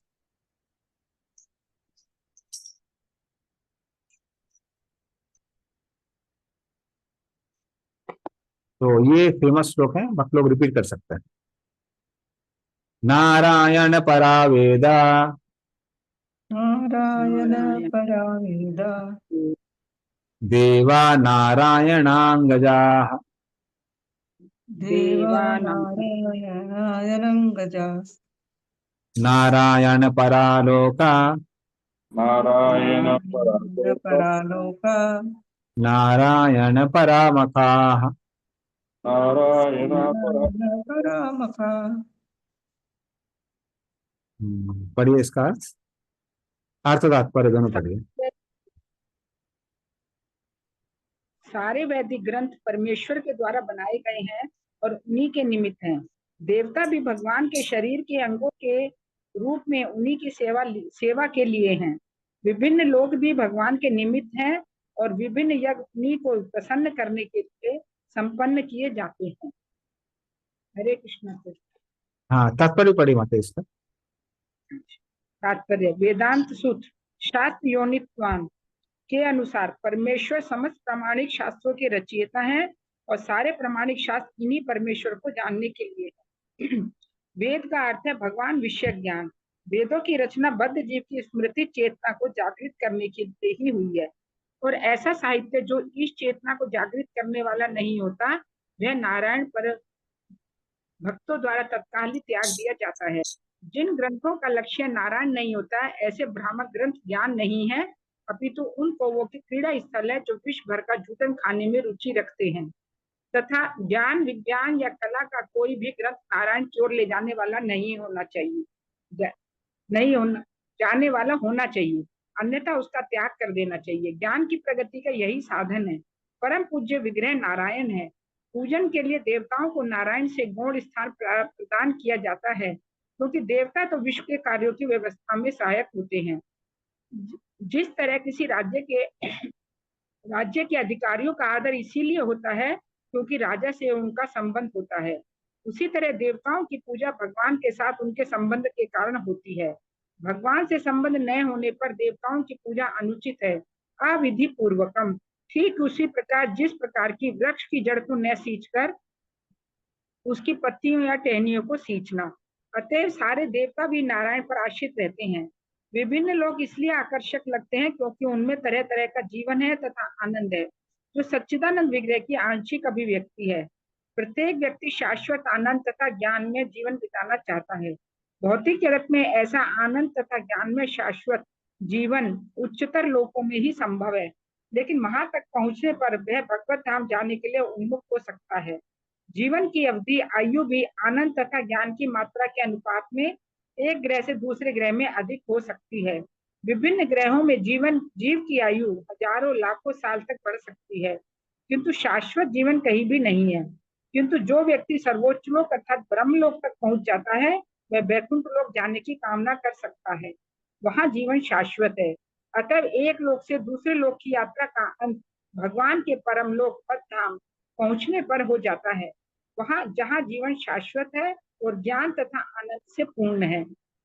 तो ये फेमस श्लोक है, आप लोग रिपीट कर सकते हैं। नारायण परा वेदा, नारायण परावेदा, देवा नारायणांगजा, देवा नारायणायनं गजा, नारायण परालोका नारायण परालोका नारायण परामखाः। नारायण परामखा। पढ़िए इसका अर्थ तात्पर्य दोनों पढ़िए। सारे वैदिक ग्रंथ परमेश्वर के द्वारा बनाए गए हैं और उन्हीं के निमित्त हैं। देवता भी भगवान के शरीर के अंगों के रूप में उन्हीं की सेवा के लिए हैं। विभिन्न लोग भी भगवान के निमित्त हैं और विभिन्न यज्ञ उन्हीं को प्रसन्न करने के लिए संपन्न किए जाते हैं। हरे कृष्ण। हाँ, तात्पर्य पढ़ी माता इसका। तात्पर्य वेदांत सूत्र शास्त्र योनित्वान के अनुसार परमेश्वर समस्त प्रामाणिक शास्त्रों के रचयिता हैं और सारे प्रामाणिक शास्त्र इन्हीं परमेश्वर को जानने के लिए है। वेद का अर्थ है भगवान विषय ज्ञान। वेदों की रचना बद्ध जीव की स्मृति चेतना को जागृत करने के लिए ही हुई है और ऐसा साहित्य जो इस चेतना को जागृत करने वाला नहीं होता वह नारायण पर भक्तों द्वारा तत्काल ही त्याग दिया जाता है। जिन ग्रंथों का लक्ष्य नारायण नहीं होता ऐसे भ्रामक ग्रंथ ज्ञान नहीं है अपितु उन कौवों की क्रीड़ा स्थल है जो विश्व भर का जूठन खाने में रुचि रखते हैं तथा ज्ञान विज्ञान या कला का कोई भी ग्रंथ नारायण की ओर ले जाने वाला नहीं होना चाहिए, नहीं होना जाने वाला होना चाहिए, अन्यथा उसका त्याग कर देना चाहिए। ज्ञान की प्रगति का यही साधन है। परम पूज्य विग्रह नारायण है। पूजन के लिए देवताओं को नारायण से गौण स्थान प्रदान किया जाता है क्योंकि देवता तो विश्व के कार्यों की व्यवस्था में सहायक होते हैं। जिस तरह किसी राज्य के अधिकारियों का आदर इसीलिए होता है क्योंकि राजा से उनका संबंध होता है, उसी तरह देवताओं की पूजा भगवान के साथ उनके संबंध के कारण होती है। भगवान से संबंध न होने पर देवताओं की पूजा अनुचित है, अविधि पूर्वकम। ठीक उसी प्रकार जिस प्रकार की वृक्ष की जड़ को न सींचकर उसकी पत्तियों या टहनियों को सींचना। अतएव सारे देवता भी नारायण पर आश्रित रहते हैं। विभिन्न लोग इसलिए आकर्षक लगते हैं क्योंकि उनमें तरह तरह का जीवन है तथा आनंद है जो सच्चिदानंद विग्रह की आंशिक अभिव्यक्ति है। प्रत्येक व्यक्ति शाश्वत आनंद तथा ज्ञान में जीवन बिताना चाहता है। भौतिक जगत में ऐसा आनंद तथा ज्ञान में शाश्वत जीवन उच्चतर लोकों में ही संभव है, लेकिन वहां तक पहुंचने पर वह भगवत धाम जाने के लिए उन्मुख हो सकता है। जीवन की अवधि आयु भी आनंद तथा ज्ञान की मात्रा के अनुपात में एक ग्रह से दूसरे ग्रह में अधिक हो सकती है। विभिन्न ग्रहों में जीव की आयु हजारों लाखों साल तक बढ़ सकती है, किंतु शाश्वत जीवन कहीं भी नहीं है। किंतु जो व्यक्ति सर्वोच्च लोक अर्थात ब्रह्मलोक तक पहुंच जाता है वह वैकुंठ लोक जाने की कामना कर सकता है। वहां जीवन शाश्वत है। अतः एक लोक से दूसरे लोक की यात्रा का अंत भगवान के परम लोक पद धाम पहुंचने पर हो जाता है, वहां जहां जीवन शाश्वत है और ज्ञान तथा आनंद से पूर्ण है।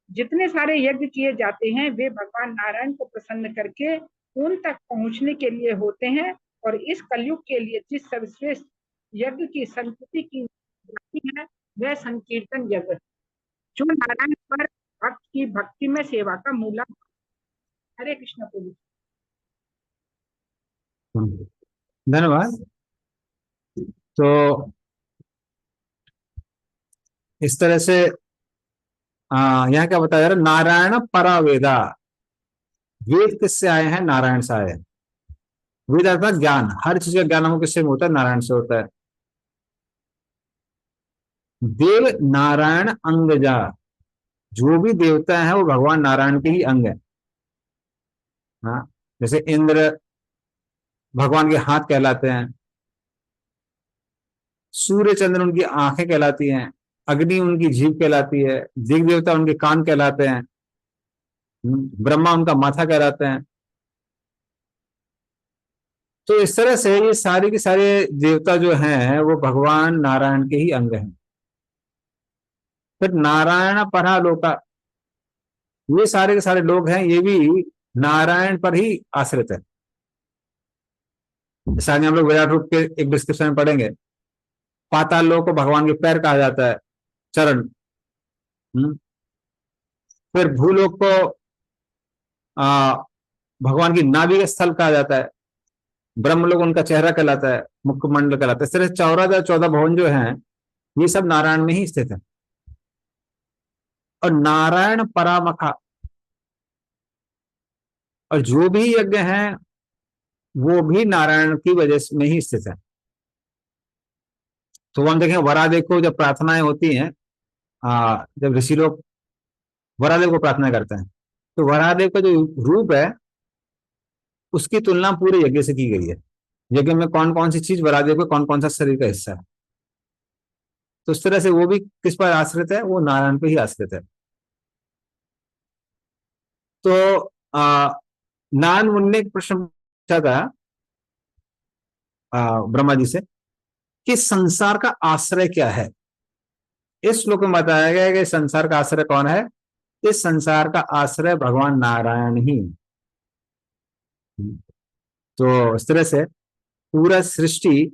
जितने सारे यज्ञ किए जाते हैं वे भगवान नारायण को प्रसन्न करके उन तक पहुंचने के लिए होते हैं और इस कलयुग के लिए जिस सर्वश्रेष्ठ यज्ञ की संस्कृति की है वह संकीर्तन यज्ञ जो नारायण पर भक्त की भक्ति में सेवा का मूल। हरे कृष्ण प्रभु। धन्यवाद। तो इस तरह से यहाँ क्या बताया जा रहा है, नारायण परावेदा। वेद किससे आए हैं? नारायण से आए हैं। वेद अर्थात ज्ञान, हर चीज का ज्ञान हमको किससे होता है? नारायण से होता है। देव नारायण अंगजा, जो भी देवता है वो भगवान नारायण के ही अंग है। हाँ, जैसे इंद्र भगवान के हाथ कहलाते हैं, सूर्य चंद्र उनकी आंखें कहलाती हैं, अग्नि उनकी जीभ कहलाती है, दिग देवता उनके कान कहलाते हैं, ब्रह्मा उनका माथा कहलाते हैं। तो इस तरह से ये सारे के सारे देवता जो हैं वो भगवान नारायण के ही अंग हैं। फिर नारायण परालोका, ये सारे के सारे लोग हैं, ये भी नारायण पर ही आश्रित है। जैसा हम लोग विराट रूप के एक डिस्क्रिप्शन में पढ़ेंगे, पाताल लोक को भगवान के पैर कहा जाता है, चरण। फिर भूलोक को भगवान की नाभि का स्थल कहा जाता है, ब्रह्मलोक उनका चेहरा कहलाता है, मुखमंडल कहलाता है। इस तरह 14 भवन जो हैं ये सब नारायण में ही स्थित है। और नारायण परामखा, और जो भी यज्ञ हैं वो भी नारायण की वजह से में ही स्थित है। तो हम देखें वरादेव को जब प्रार्थनाएं होती हैं, जब ऋषि लोग वरादेव को प्रार्थना करते हैं, तो वरादेव का जो रूप है उसकी तुलना पूरे यज्ञ से की गई है। यज्ञ में कौन कौन सी चीज वरादेव का कौन कौन सा शरीर का हिस्सा है, तो उस तरह से वो भी किस पर आश्रित है, वो नारायण पे ही आश्रित है। तो नारद मुनि ने एक प्रश्न पूछा था ब्रह्मा जी से कि संसार का आश्रय क्या है। इस श्लोक में बताया गया है कि संसार का आश्रय कौन है। इस संसार का आश्रय भगवान नारायण ही। तो इस तरह से पूरा सृष्टि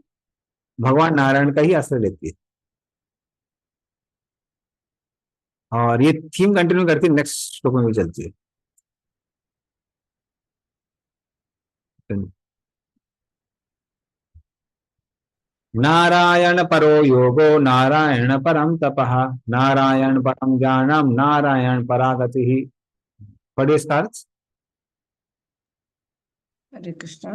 भगवान नारायण का ही आश्रय लेती है। और ये थीम कंटिन्यू करती है, नेक्स्ट श्लोक में भी चलती है। नारायण परो योगो नारायण परम तपः नारायण परम ज्ञानम नारायण परागति। पढ़िए इसका अर्थ। हरे कृष्णा।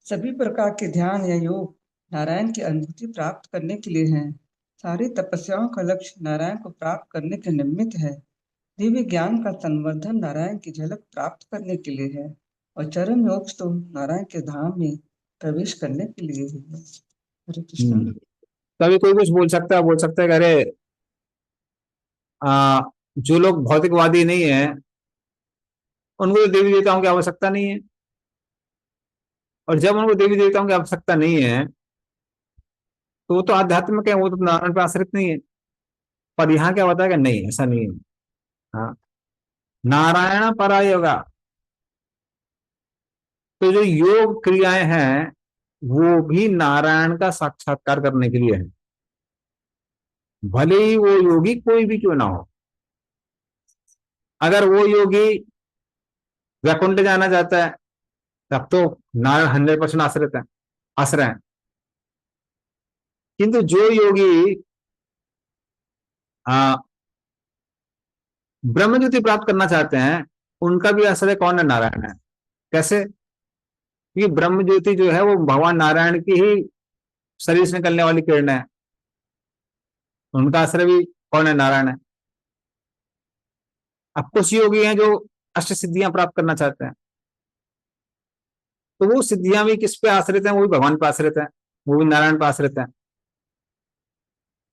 सभी प्रकार के ध्यान या योग नारायण की अनुभूति प्राप्त करने के लिए हैं। सारी तपस्याओं का लक्ष्य नारायण को प्राप्त करने के निमित्त है। दिव्य ज्ञान का संवर्धन नारायण की झलक प्राप्त करने के लिए है, और चरम योग तो नारायण के धाम में प्रवेश करने के लिए ही है। हरे कृष्णा। कभी कोई कुछ बोल सकता है कि अरे जो लोग भौतिकवादी नहीं है उनको तो देवी देवताओं की आवश्यकता नहीं है, और जब उनको देवी देवताओं की आवश्यकता नहीं है तो वो तो आध्यात्मिक है, वो तो नारायण पर आश्रित नहीं है। पर यहाँ क्या बताया कि नहीं, ऐसा नहीं है। हाँ, नारायण परा योगा, तो जो योग क्रियाएं हैं वो भी नारायण का साक्षात्कार करने के लिए है, भले ही वो योगी कोई भी क्यों ना हो। अगर वो योगी वैकुंठ जाना चाहता है तब तो नारायण 100% आश्रय है। किंतु जो योगी ब्रह्म ज्योति प्राप्त करना चाहते हैं उनका भी आश्रय कौन है, नारायण है। कैसे? क्योंकि ब्रह्म ज्योति जो है वो भगवान नारायण की ही शरीर से निकलने वाली किरण है, उनका आश्रय भी कौन है, नारायण है। अब कुछ योगी हैं जो अष्ट सिद्धियां प्राप्त करना चाहते हैं, तो वो सिद्धियां भी किस पे आश्रित हैं, वो भी भगवान पर आश्रित है, वो भी नारायण पर आश्रित है।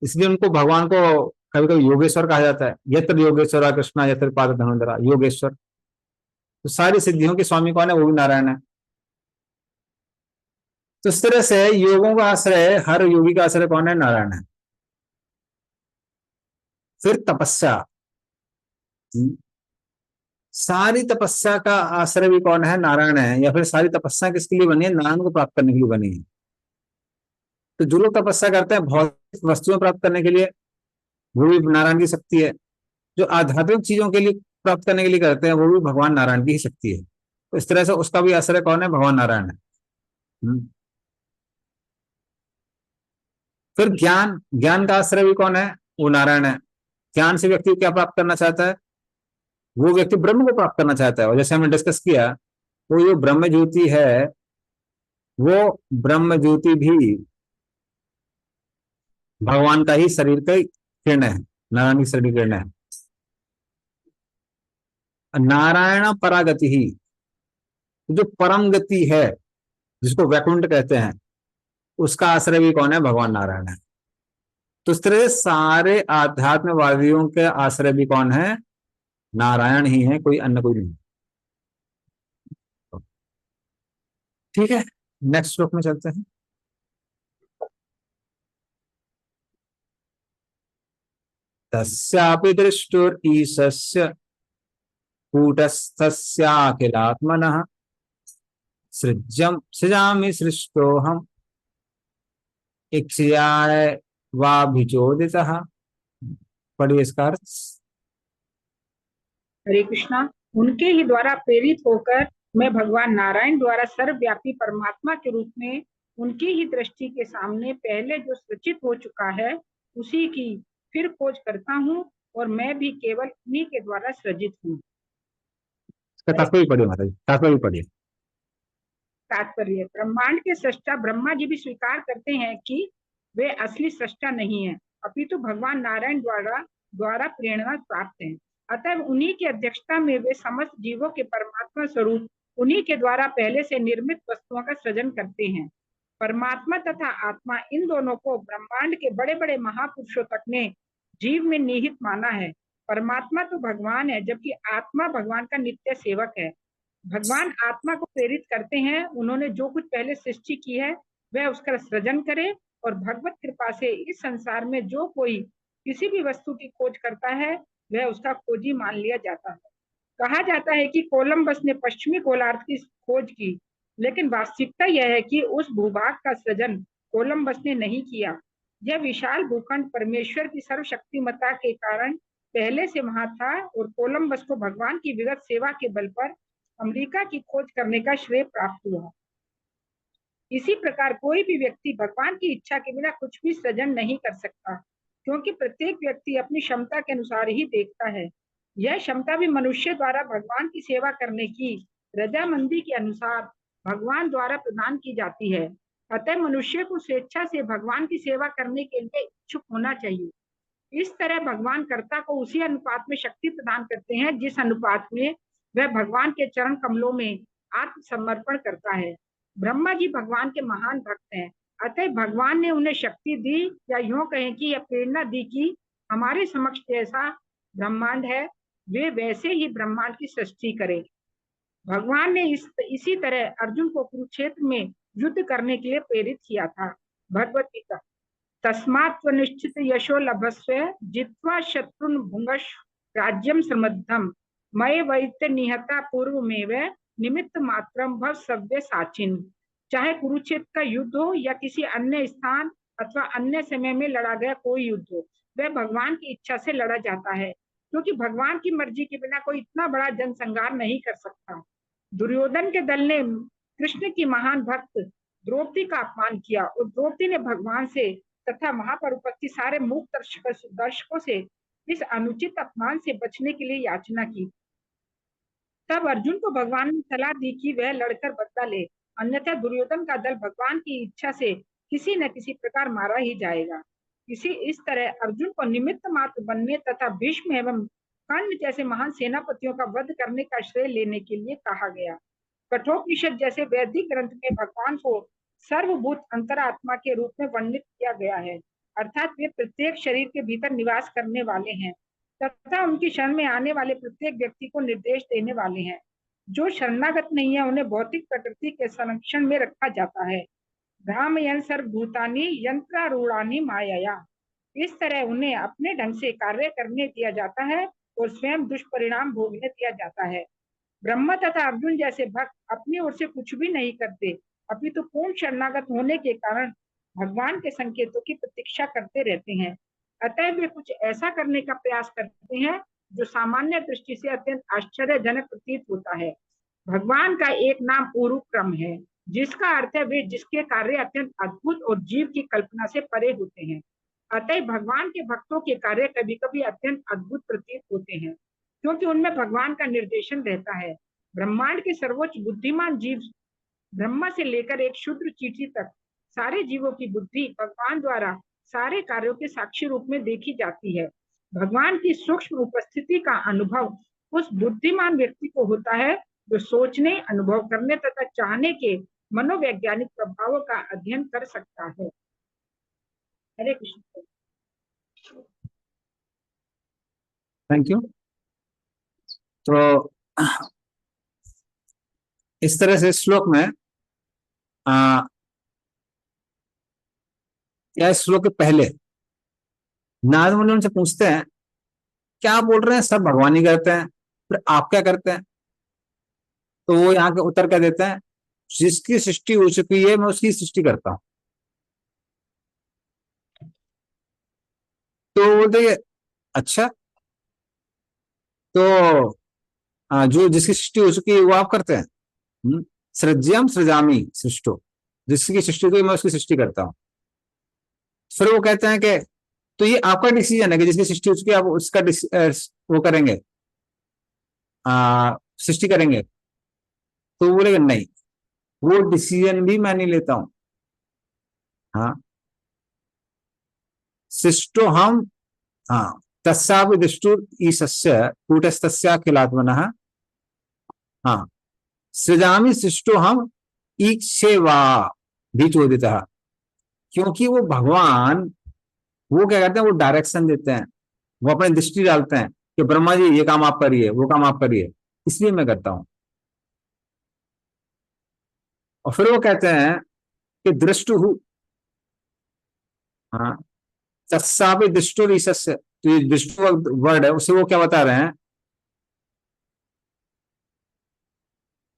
इसलिए उनको भगवान को कभी कभी योगेश्वर कहा जाता है। यत्र योगेश्वर कृष्णा यत्र पाद धनुधरा, योगेश्वर। तो सारी सिद्धियों के स्वामी कौन है, वो भी नारायण है। तो इस तरह से योगों का आश्रय, हर योगी का आश्रय कौन है, नारायण है। फिर तपस्या, सारी तपस्या का आश्रय भी कौन है, नारायण है। या फिर सारी तपस्या किसके लिए बनी है, नारायण को प्राप्त करने के लिए बनी है। तो जो लोग तपस्या करते हैं भौतिक वस्तुएं प्राप्त करने के लिए, वो भी नारायण की शक्ति है। जो आध्यात्मिक चीजों के लिए प्राप्त करने के लिए करते हैं, वो भी भगवान नारायण की ही शक्ति है। तो इस तरह से उसका भी आश्रय कौन है, भगवान नारायण है। फिर ज्ञान, ज्ञान का आश्रय भी कौन है, वो नारायण है। ज्ञान से व्यक्ति क्या प्राप्त करना चाहता है, वो व्यक्ति ब्रह्म को प्राप्त करना चाहता है। और जैसे हमने डिस्कस किया, वो जो ब्रह्म ज्योति है, वो ब्रह्म ज्योति भी भगवान का ही शरीर का किरण है, नारायण की शरीर किरण है। नारायण परागति ही, जो परम गति है जिसको वैकुंठ कहते हैं, उसका आश्रय भी कौन है, भगवान नारायण है। तो इस तरह सारे आध्यात्मवादियों के आश्रय भी कौन है, नारायण ही है, कोई अन्य कोई नहीं। ठीक है, नेक्स्ट श्लोक में चलते हैं। तस्यापि दृष्टुर्ईशस्य कूटस्थस्याखिलात्मनः सृजामि सृष्टोऽहम् इक्ष्याय वाभिचोदितः। पढ़िए इसका अर्थ। हरे कृष्णा। उनके ही द्वारा प्रेरित होकर मैं भगवान नारायण द्वारा सर्वव्यापी परमात्मा के रूप में उनकी ही दृष्टि के सामने पहले जो सूचित हो चुका है उसी की फिर खोज करता हूँ और मैं भी केवल उन्हीं के द्वारा सृजित हूँ। इसका तात्पर्य भी पढ़िए माता जी, तात्पर्य भी पढ़िए। तात्पर्य, ब्रह्मांड के सृष्टा ब्रह्मा जी भी स्वीकार करते हैं कि वे असली सृष्टा नहीं है, अपितु भगवान नारायण द्वारा प्रेरणा प्राप्त है। अतः उन्हीं की अध्यक्षता में वे समस्त जीवों के परमात्मा स्वरूप उन्हीं के द्वारा पहले से निर्मित वस्तुओं का सृजन करते हैं। परमात्मा तथा आत्मा, इन दोनों को ब्रह्मांड के बड़े बड़े महापुरुषों तक ने जीव में निहित माना है। परमात्मा तो भगवान है, जबकि आत्मा भगवान का नित्य सेवक है। भगवान आत्मा को प्रेरित करते हैं, उन्होंने जो कुछ पहले सृष्टि की है वह उसका सृजन करे, और भगवत कृपा से इस संसार में जो कोई किसी भी वस्तु की खोज करता है वह उसका खोजी मान लिया जाता है। कहा जाता है कि कोलंबस ने पश्चिमी गोलार्ध की खोज की, लेकिन वास्तविकता यह है कि उस भूभाग का सृजन कोलंबस ने नहीं किया। यह विशाल भूखंड परमेश्वर की सर्वशक्तिमत्ता के कारण पहले से वहां था, और कोलंबस को भगवान की विगत सेवा के बल पर अमेरिका की खोज करने का श्रेय प्राप्त हुआ। इसी प्रकार कोई भी व्यक्ति भगवान की इच्छा के बिना कुछ भी सृजन नहीं कर सकता, क्योंकि प्रत्येक व्यक्ति अपनी क्षमता के अनुसार ही देखता है। यह क्षमता भी मनुष्य द्वारा भगवान की सेवा करने की रजामंदी के अनुसार भगवान द्वारा प्रदान की जाती है। अतः मनुष्य को स्वेच्छा से भगवान की सेवा करने के लिए इच्छुक होना चाहिए। इस तरह भगवान कर्ता को उसी अनुपात में शक्ति प्रदान करते हैं जिस अनुपात में वह भगवान के चरण कमलों में आत्मसमर्पण करता है। ब्रह्मा जी भगवान के महान भक्त हैं, अतः भगवान ने उन्हें शक्ति दी, या यूं कहें कि यह प्रेरणा दी कि हमारे समक्ष जैसा ब्रह्मांड है वे वैसे ही ब्रह्मांड की सृष्टि करें। भगवान ने इसी तरह अर्जुन को कुरुक्षेत्र में युद्ध करने के लिए प्रेरित किया था। भगवत गीता, तस्मात् त्वनिश्चित यशो लभस्व जित्वा शत्रुन भुंगश्व राज्यम समृद्धम मय वैत्य निहता पूर्वमेव निमित्त मात्रम भव सव्य साचिन। चाहे कुरुक्षेत्र का युद्ध हो या किसी अन्य स्थान अथवा अन्य समय में लड़ा गया कोई युद्ध हो, वह भगवान की इच्छा से लड़ा जाता है, क्योंकि भगवान की मर्जी के बिना कोई इतना बड़ा जनसंहार नहीं कर सकता। दुर्योधन के दल ने कृष्ण की महान भक्त द्रौपदी का अपमान किया, और द्रौपदी ने भगवान से तथा वहां पर उपस्थित सारे मूक दर्शकों से इस अनुचित अपमान से बचने के लिए याचना की। तब अर्जुन को भगवान ने सलाह दी कि वह लड़कर बदला ले, अन्यथा दुर्योधन का दल भगवान की इच्छा से किसी न किसी प्रकार मारा ही जाएगा। इस तरह अर्जुन को निमित्त मात्र बनने तथा भीष्म एवं कर्ण जैसे महान सेनापतियों का वध करने का श्रेय लेने के लिए कहा गया। कठोपनिषद जैसे वैदिक ग्रंथ में भगवान को सर्वभूत अंतरात्मा के रूप में वर्णित किया गया है, अर्थात वे प्रत्येक शरीर के भीतर निवास करने वाले हैं तथा उनकी शरण में आने वाले प्रत्येक व्यक्ति को निर्देश देने वाले हैं। जो शरणागत नहीं है उन्हें भौतिक प्रकृति के संरक्षण में रखा जाता है। भ्रामयन सर्वभूतानि यंत्रारूढ़ानि मायया, इस तरह उन्हें अपने ढंग से कार्य करने दिया जाता है और स्वयं दुष्परिणाम भोगने दिया जाता है। ब्रह्मा तथा अर्जुन जैसे भक्त अपनी ओर से कुछ भी नहीं करते, अपितु पूर्ण शरणागत होने के कारण भगवान के संकेतों की प्रतीक्षा करते रहते हैं। अतः वे कुछ ऐसा करने का प्रयास करते हैं जो सामान्य दृष्टि से अत्यंत आश्चर्यजनक प्रतीत होता है। भगवान का एक नाम उरुक्रम है, जिसका अर्थ है वे जिसके कार्य अत्यंत अद्भुत और जीव की कल्पना से परे होते हैं। अतः भगवान के भक्तों के कार्य कभी कभी अत्यंत अद्भुत प्रतीत होते हैं, क्योंकि उनमें भगवान का निर्देशन रहता है। ब्रह्मांड के सर्वोच्च बुद्धिमान जीव ब्रह्मा से लेकर एक क्षुद्र चींटी तक सारे जीवों की बुद्धि भगवान द्वारा सारे कार्यों के साक्षी रूप में देखी जाती है। भगवान की सूक्ष्म उपस्थिति का अनुभव उस बुद्धिमान व्यक्ति को होता है जो सोचने, अनुभव करने तथा चाहने के मनोवैज्ञानिक प्रभावों का अध्ययन कर सकता है। हरे कृष्ण। Thank you. तो इस तरह से श्लोक में या इस श्लोक के पहले नारद मुनि उनसे पूछते हैं क्या बोल रहे हैं, सब भगवान ही करते हैं, फिर आप क्या करते हैं? तो वो यहाँ के उत्तर क्या देते हैं, जिसकी सृष्टि हो चुकी है मैं उसकी सृष्टि करता हूं। तो बोलते अच्छा, तो जो जिसकी सृष्टि हो चुकी है वो आप करते हैं। सृज्यम सृजामी सृष्टो, जिसकी सृष्टि हुई मैं उसकी सृष्टि करता हूं। फिर वो कहते हैं कि तो ये आपका डिसीजन है कि जिसकी सृष्टि उसकी आप उसका वो करेंगे, सृष्टि करेंगे। तो बोलेगा नहीं, वो डिसीजन भी मैं नहीं लेता हूं। हाँ, सृष्टो हम, हाँ, तस्यापि दृष्टुर ईशस्य कूटस्थस्याखिलात्मनः, हाँ, सृजामि सृष्टो हम ईक्षेवा भी चोदितः। क्योंकि वो भगवान, वो क्या करते हैं, वो डायरेक्शन देते हैं, वो अपनी दृष्टि डालते हैं कि ब्रह्मा जी ये काम आप करिए, वो काम आप करिए, इसलिए मैं करता हूं। और फिर वो कहते हैं कि दृष्टु, हाँ, तत्सापि दृष्टुर ईशस्य, तो ये दृष्टु वर्ड है, उसे वो क्या बता रहे हैं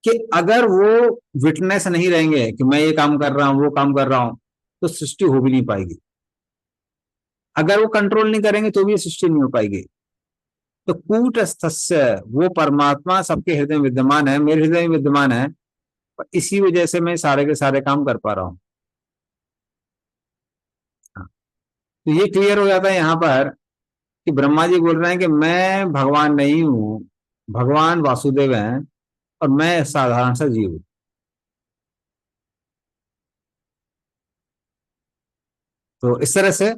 कि अगर वो विटनेस नहीं रहेंगे कि मैं ये काम कर रहा हूं, वो काम कर रहा हूं, तो सृष्टि हो भी नहीं पाएगी। अगर वो कंट्रोल नहीं करेंगे तो भी सृष्टि नहीं हो पाएगी। तो कूटस्थस्य, वो परमात्मा सबके हृदय में विद्यमान है, मेरे हृदय में विद्यमान है, और इसी वजह से मैं सारे के सारे काम कर पा रहा हूं। तो ये क्लियर हो जाता है यहाँ पर कि ब्रह्मा जी बोल रहे हैं कि मैं भगवान नहीं हूं, भगवान वासुदेव हैं और मैं साधारण सा जीव हूं। तो इस तरह से,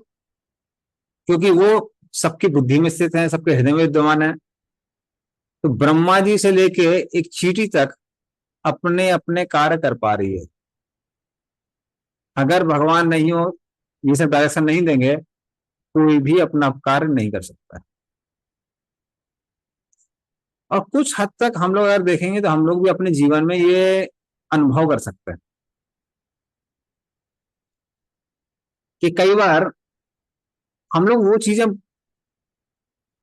क्योंकि वो सबकी बुद्धि में स्थित है, सबके हृदय में विद्यमान है, तो ब्रह्मा जी से लेके एक चींटी तक अपने अपने कार्य कर पा रही है। अगर भगवान नहीं हो, ये सब डायरेक्शन नहीं देंगे, कोई भी अपना कार्य नहीं कर सकता है। और कुछ हद तक हम लोग अगर देखेंगे तो हम लोग भी अपने जीवन में ये अनुभव कर सकते हैं कि कई बार हम लोग वो चीजें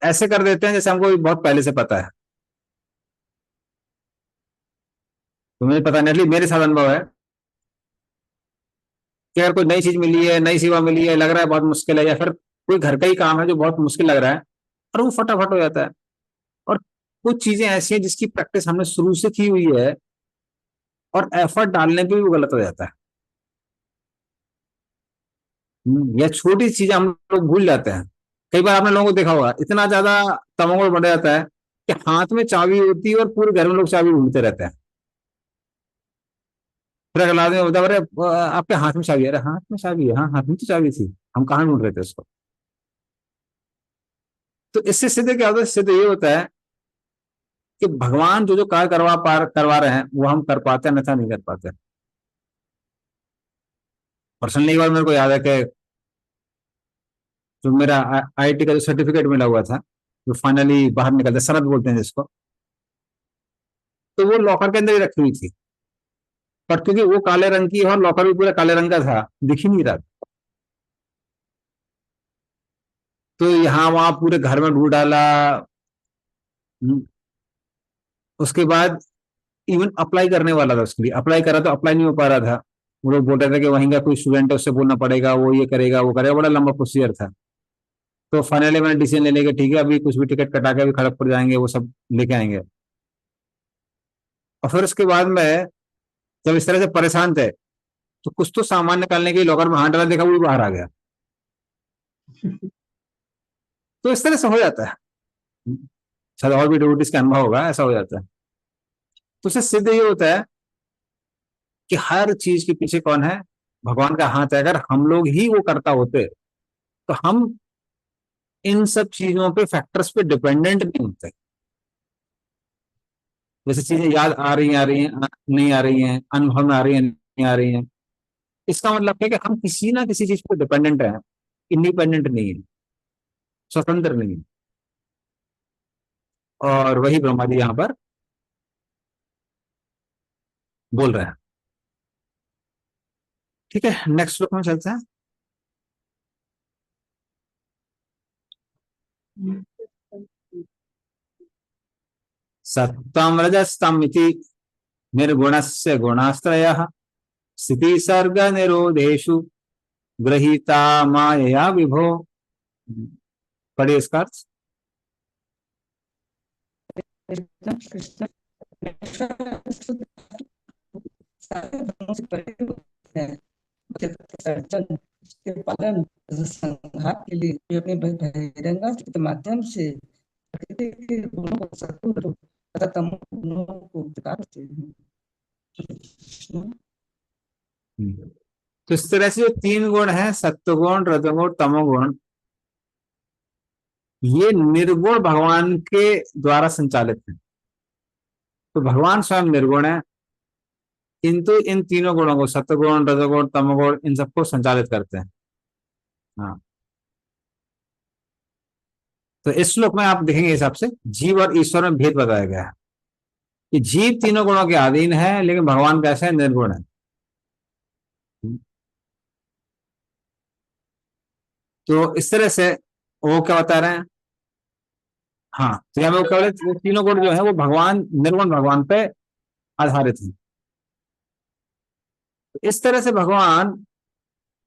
ऐसे कर देते हैं जैसे हमको बहुत पहले से पता है। तो मुझे पता नहीं, मेरे साथ अनुभव है कि अगर कोई नई चीज मिली है, नई सेवा मिली है, लग रहा है बहुत मुश्किल है, या फिर कोई घर का ही काम है जो बहुत मुश्किल लग रहा है, और वो फटाफट हो जाता है। और कुछ चीजें ऐसी हैं जिसकी प्रैक्टिस हमने शुरू से की हुई है और एफर्ट डालने पे भी वो गलत हो जाता है। या छोटी चीजें हम लोग भूल जाते हैं। कई बार आपने लोगों को देखा होगा, इतना ज्यादा तमंगुड़ बढ़ जाता है कि हाथ में चाबी होती है और पूरे घर में लोग चाबी ढूंढते रहते हैं। फिर अगला आदमी बोलता है, अरे आपके हाथ में चाबी है? अरे हाथ में चाबी है, हाँ हाथ में तो चाबी थी, हम कहाँ ढूंढ रहे थे उसको। तो इससे सीधे क्या होता है, सीधे ये होता है कि भगवान जो जो कार्य करवा रहे हैं वो हम कर पाते हैं, अन्यथा नहीं कर पाते। पर्सनली एक बार मेरे को याद है कि जो मेरा आईआईटी का जो सर्टिफिकेट मिला हुआ था, जो फाइनली बाहर निकलते सनद बोलते हैं जिसको, तो वो लॉकर के अंदर ही रखी हुई थी। पर क्योंकि वो काले रंग की है और लॉकर भी पूरा काले रंग का था, दिख ही नहीं रहा। तो यहाँ वहां पूरे घर में ढूंढ डाला। हम्म, उसके बाद इवन अप्लाई करने वाला था, उसके लिए अप्लाई करा तो अप्लाई नहीं हो पा रहा था। वो लोग बोल रहे थे कि वहीं का कोई स्टूडेंट है, उससे बोलना पड़ेगा, वो ये करेगा वो करेगा, बड़ा लंबा प्रोसीजर था। तो फाइनली मैंने डिसीजन ले लिया कि ठीक है, अभी कुछ भी टिकट कटा के अभी खड़गपुर जाएंगे, वो सब लेके आएंगे। और फिर उसके बाद में जब इस तरह से परेशान थे, तो कुछ तो सामान निकालने के लिए लॉकर में हाथ डाला, देखा वो भी बाहर आ गया। तो इस तरह से हो जाता है। शायद और भी डिवोटीज का अनुभव होगा, ऐसा हो जाता है। तो उससे सिद्ध ये होता है कि हर चीज के पीछे कौन है, भगवान का हाथ है। अगर हम लोग ही वो करता होते तो हम इन सब चीजों पे, फैक्टर्स पे डिपेंडेंट नहीं होते। जैसे चीजें याद आ रही हैं, नहीं आ रही हैं, अनुभव में आ रही हैं, नहीं आ रही हैं, इसका मतलब है कि हम किसी ना किसी चीज पे डिपेंडेंट हैं, इंडिपेंडेंट नहीं है, स्वतंत्र नहीं है। और वही ब्रह्मा जी यहाँ पर बोल रहे हैं। ठीक है, नेक्स्ट श्लोक में चलते हैं। सत्तम रजस्तम इति निर्गुणस्य गुणास्त्रयः स्थिति सर्ग निरोधेषु गृहीता मायया विभो। पढ़िए इसका अर्थ। कृष्ण सारे भ्रमों से परे है। सर्जन के पालन तथा संहार के लिए वे अपने बहिरंगास्त्र के माध्यम से प्रकृति के गुणों को सत्व तथा तमो गुणों को विकार करते हैं। तो इस तरह से जो 3 गुण हैं, सत्वगुण, रजोगुण, तमोगुण, ये निर्गुण भगवान के द्वारा संचालित है। तो भगवान स्वयं निर्गुण है, किंतु इन तीनों गुणों को, सत्वगुण, रजोगुण, तमोगुण, इन सबको संचालित करते हैं। हाँ, तो इस श्लोक में आप देखेंगे हिसाब से जीव और ईश्वर में भेद बताया गया है कि जीव तीनों गुणों के अधीन है, लेकिन भगवान कैसे है? निर्गुण है। तो इस तरह से वो क्या बता रहे हैं? हाँ, तो यहाँ वो क्या बोले, वो तीनों गुण जो है वो भगवान, निर्गुण भगवान पे आधारित है। तो इस तरह से भगवान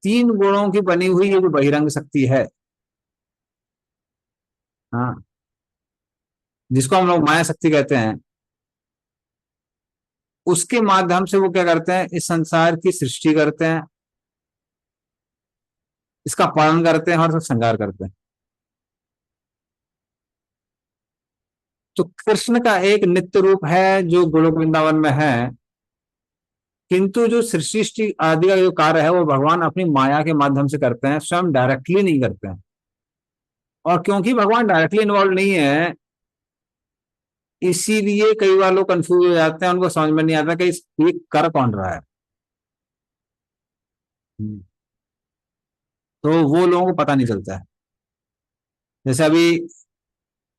3 गुणों की बनी हुई ये जो बहिरंग शक्ति है, हाँ, जिसको हम लोग माया शक्ति कहते हैं, उसके माध्यम से वो क्या करते हैं? इस संसार की सृष्टि करते हैं, इसका पालन करते हैं और इसका संहार करते हैं। तो कृष्ण का एक नित्य रूप है जो गोलोक वृंदावन में है, किंतु जो सृष्टि आदि का जो कार्य है वो भगवान अपनी माया के माध्यम से करते हैं, स्वयं डायरेक्टली नहीं करते हैं। और क्योंकि भगवान डायरेक्टली इन्वॉल्व नहीं है, इसीलिए कई बार लोग कंफ्यूज हो जाते हैं, उनको समझ में नहीं आता कि ये कर कौन रहा है। तो वो लोगों को पता नहीं चलता है। जैसे अभी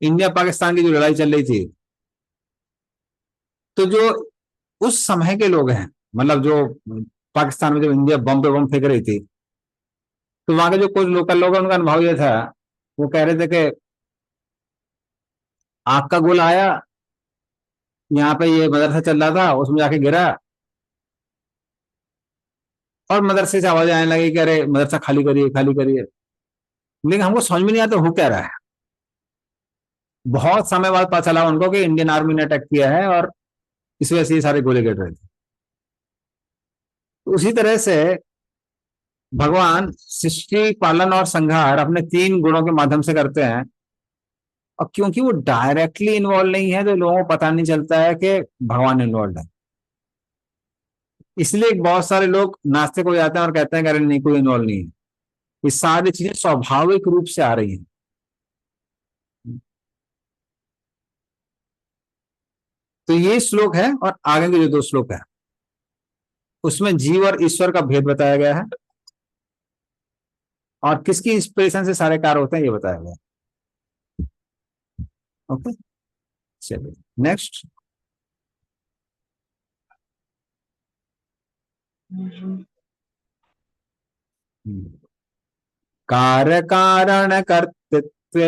इंडिया पाकिस्तान की जो लड़ाई चल रही थी, तो जो उस समय के लोग हैं, मतलब जो पाकिस्तान में जब इंडिया बम पे बम फेंक रही थी, तो वहां के जो कुछ लोकल लोग हैं, उनका अनुभव ये था, वो कह रहे थे कि आग का गोला आया, यहाँ पे ये मदरसा चल रहा था, उसमें जाके गिरा और मदरसे से आवाज आने लगी कि अरे मदरसा खाली करिए, खाली करिए। लेकिन हमको समझ में नहीं आता हो क्या रहा है। बहुत समय बाद पता चला उनको कि इंडियन आर्मी ने अटैक किया है और इस वजह से ये सारे गोले गिर रहे थे। तो उसी तरह से भगवान सृष्टि, पालन और संहार अपने 3 गुणों के माध्यम से करते हैं, और क्योंकि वो डायरेक्टली इन्वॉल्व नहीं है, तो लोगों को पता नहीं चलता है कि भगवान इन्वॉल्व है। इसलिए बहुत सारे लोग नास्तिक हो जाते हैं और कहते हैं कि अरे नहीं, कोई इन्वॉल्व नहीं है। ये सारी चीजें स्वाभाविक रूप से आ रही हैं। तो ये श्लोक है, और आगे के जो 2 श्लोक है उसमें जीव और ईश्वर का भेद बताया गया है, और किसकी इंस्पिरेशन से सारे कार्य होते हैं ये बताया गया है। ओके, चलिए नेक्स्ट। कार्य कारण कर्तृत्व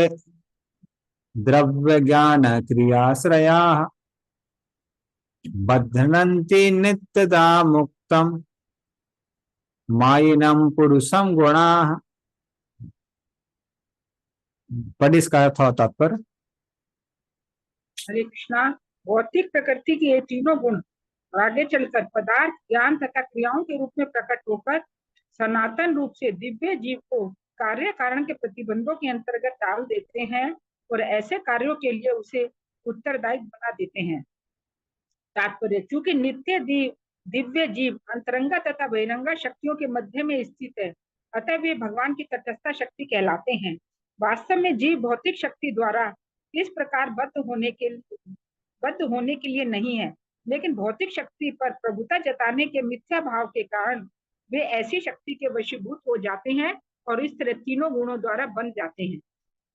द्रव्य ज्ञान क्रियाश्रया बध्नन्ति नित्यदा मुक्तम मायिनम पुरुषम गुणा। पढ़ इसका अर्थ और तात्पर्य। हरे कृष्णा। भौतिक प्रकृति के ये तीनों गुण आगे चलकर पदार्थ, ज्ञान तथा क्रियाओं के रूप में प्रकट होकर सनातन रूप से दिव्य जीव को कार्य कारण के प्रतिबंधों के अंतर्गत डाल देते हैं और ऐसे कार्यों के लिए उसे उत्तरदायी बना देते हैं। तात्पर्य, चूंकि नित्य दिव्य जीव अंतरंगा तथा बहिरंगा शक्तियों के मध्य में स्थित है, अतः वे भगवान की तटस्थ शक्ति कहलाते हैं। वास्तव में जीव भौतिक शक्ति द्वारा इस प्रकार बद्ध होने के लिए नहीं है, लेकिन भौतिक शक्ति पर प्रभुता जताने के मिथ्या भाव के कारण वे ऐसी शक्ति के वशीभूत हो जाते हैं और इस तरह तीनों गुणों द्वारा बन जाते हैं।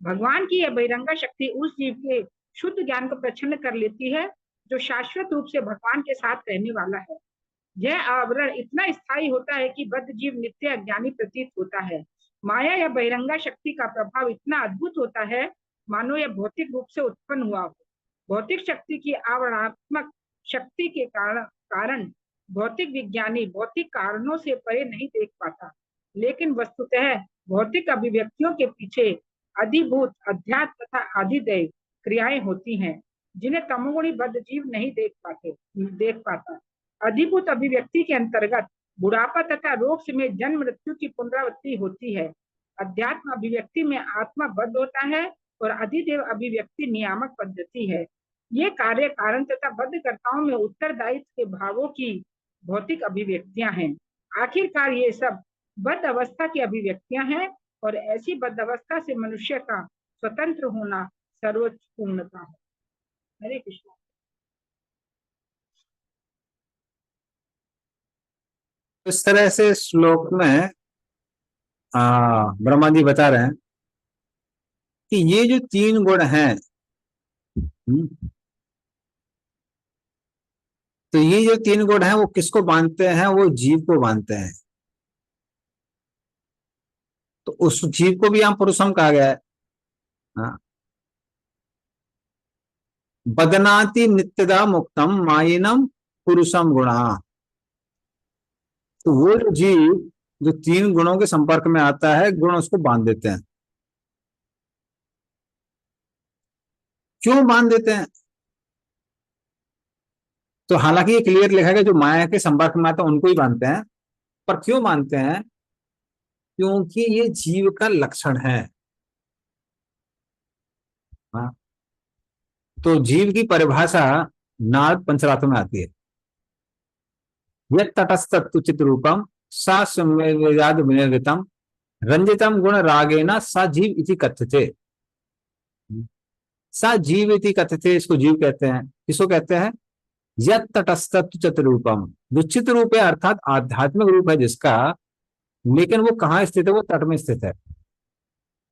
भगवान की यह बहिरंगा शक्ति उस जीव के शुद्ध ज्ञान को प्रच्छन्न कर लेती है जो शाश्वत रूप से भगवान के साथ रहने वाला है। यह आवरण इतना स्थायी होता है कि बद्ध जीव नित्य अज्ञानी प्रतीत होता है। माया या बहिरंगा शक्ति का प्रभाव इतना अद्भुत होता है मानो यह भौतिक रूप से उत्पन्न हुआ हो। भौतिक शक्ति की आवरणात्मक शक्ति के कारण भौतिक विज्ञानी भौतिक कारणों से परे नहीं देख पाता, लेकिन वस्तुतः भौतिक अभिव्यक्तियों के पीछे अधिभूत, अध्यात्म तथा आदिदेव क्रियाएं होती हैं जिन्हें तमोगुणी बद्ध जीव नहीं देख पाता। अधिभूत अभिव्यक्ति के अंतर्गत बुढ़ापा तथा रोग में जन्म मृत्यु की पुनरावृत्ति होती है। अध्यात्म अभिव्यक्ति में आत्मा बद्ध होता है और अधिदेव अभिव्यक्ति नियामक पद्धति है। ये कार्य कारण तथा बद्धकर्ताओं में उत्तरदायित्व के भावों की भौतिक अभिव्यक्तियां हैं। आखिरकार ये सब बद्ध अवस्था की अभिव्यक्तियां हैं और ऐसी बद्ध अवस्था से मनुष्य का स्वतंत्र होना सर्वोच्च पूर्णता है। हरे कृष्ण। इस तरह से श्लोक में ब्रह्मा जी बता रहे हैं कि ये जो 3 गुण हैं, तो ये जो 3 गुण हैं वो किसको बांधते हैं? वो जीव को बांधते हैं। तो उस जीव को भी यहाँ पुरुषम कहा गया है। हाँ, बदनाति नित्यदा मुक्तम मायिनम पुरुषम गुणा। तो वो जो जीव जो 3 गुणों के संपर्क में आता है, गुण उसको बांध देते हैं। क्यों बांध देते हैं? तो हालांकि ये क्लियर लिखा है जो माया के संपर्क में आता है उनको ही बांधते हैं, पर क्यों बांधते हैं? क्योंकि ये जीव का लक्षण है। हाँ, तो जीव की परिभाषा नारद पंचरात्र में आती है। यत् तटस्थतु चित्रूपम सा संवेदाद विनिर्गतम रंजितम गुण रागेना सा जीव इति कथ्यते। सा जीव इति कथ्यते, इसको जीव कहते हैं। किसको कहते हैं? यत् तटस्थतु चित्रूपम, जो चित्र रूप है अर्थात आध्यात्मिक रूप है जिसका, लेकिन वो कहाँ स्थित है? वो तट में स्थित है।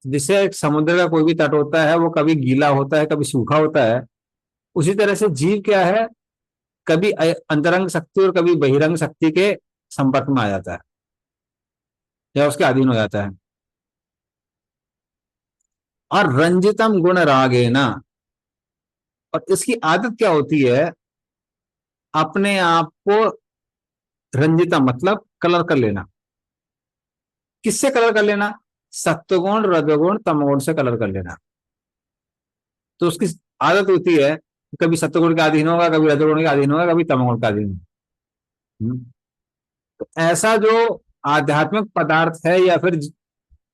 जिसे एक समुद्र का कोई भी तट होता है वो कभी गीला होता है, कभी सूखा होता है। उसी तरह से जीव क्या है? कभी अंतरंग शक्ति और कभी बहिरंग शक्ति के संपर्क में आ जाता है या उसके अधीन हो जाता है। और रंजितम गुण रागेना, और इसकी आदत क्या होती है? अपने आप को रंजितम मतलब कलर कर लेना। किससे कलर कर लेना? सत्वगुण, रजोगुण, तमोगुण से कलर कर लेना। तो उसकी आदत होती है कभी सत्वगुण के अधीन होगा, कभी रजोगुण के अधीन होगा, कभी तमोगुण का अधीन होगा। तो ऐसा जो आध्यात्मिक पदार्थ है या फिर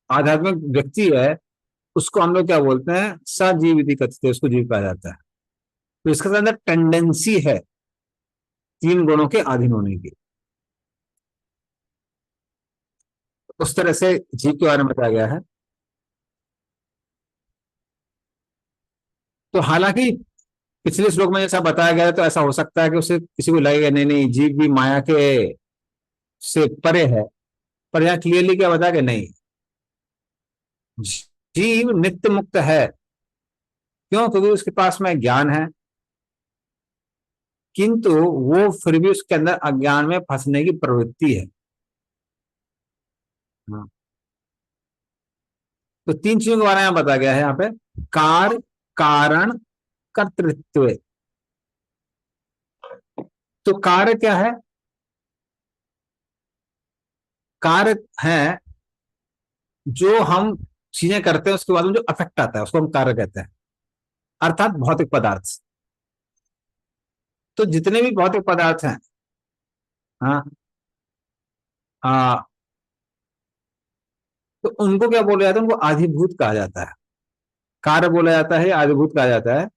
आध्यात्मिक व्यक्ति है, उसको हम लोग क्या बोलते हैं? सजीविति कथ्यते, उसको जीव कहा जाता है। तो इसके अंदर टेंडेंसी है 3 गुणों के अधीन होने की। उस तरह से जीव के बारे में बताया गया है। तो हालांकि पिछले श्लोक में जैसा बताया गया है, तो ऐसा हो सकता है कि उसे किसी को लगेगा नहीं नहीं जीव भी माया के से परे है, पर यहाँ क्लियरली क्या बताया कि नहीं, जीव नित्य मुक्त है। क्यों? क्योंकि उसके पास में ज्ञान है, किंतु वो फिर भी उसके अंदर अज्ञान में फंसने की प्रवृत्ति है। हाँ। तो 3 चीजों के बारे में बताया गया है यहाँ पे, कार्य, कारण, कर्तृत्व। तो कार्य क्या है? कार्य है जो हम चीजें करते हैं उसके बाद में जो अफेक्ट आता है उसको हम कार्य कहते हैं, अर्थात भौतिक पदार्थ। तो जितने भी भौतिक पदार्थ हैं, हाँ, तो उनको क्या बोला जाता है? उनको आधिभूत कहा जाता है। कार्य बोला जाता है, आधिभूत कहा जाता है।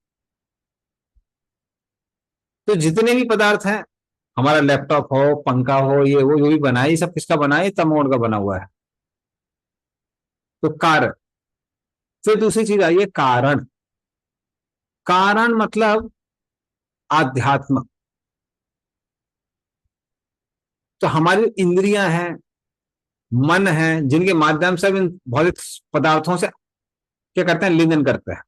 तो जितने भी पदार्थ हैं, हमारा लैपटॉप हो, पंखा हो, ये वो जो भी बना है, ये सब किसका बना है? ये तमोगुण का बना हुआ है। तो कार्य। फिर दूसरी चीज आई है कारण। कारण मतलब आध्यात्म। तो हमारी इंद्रियां हैं, मन है, जिनके माध्यम से हम इन भौतिक पदार्थों से क्या करते हैं? लेन देन करते हैं।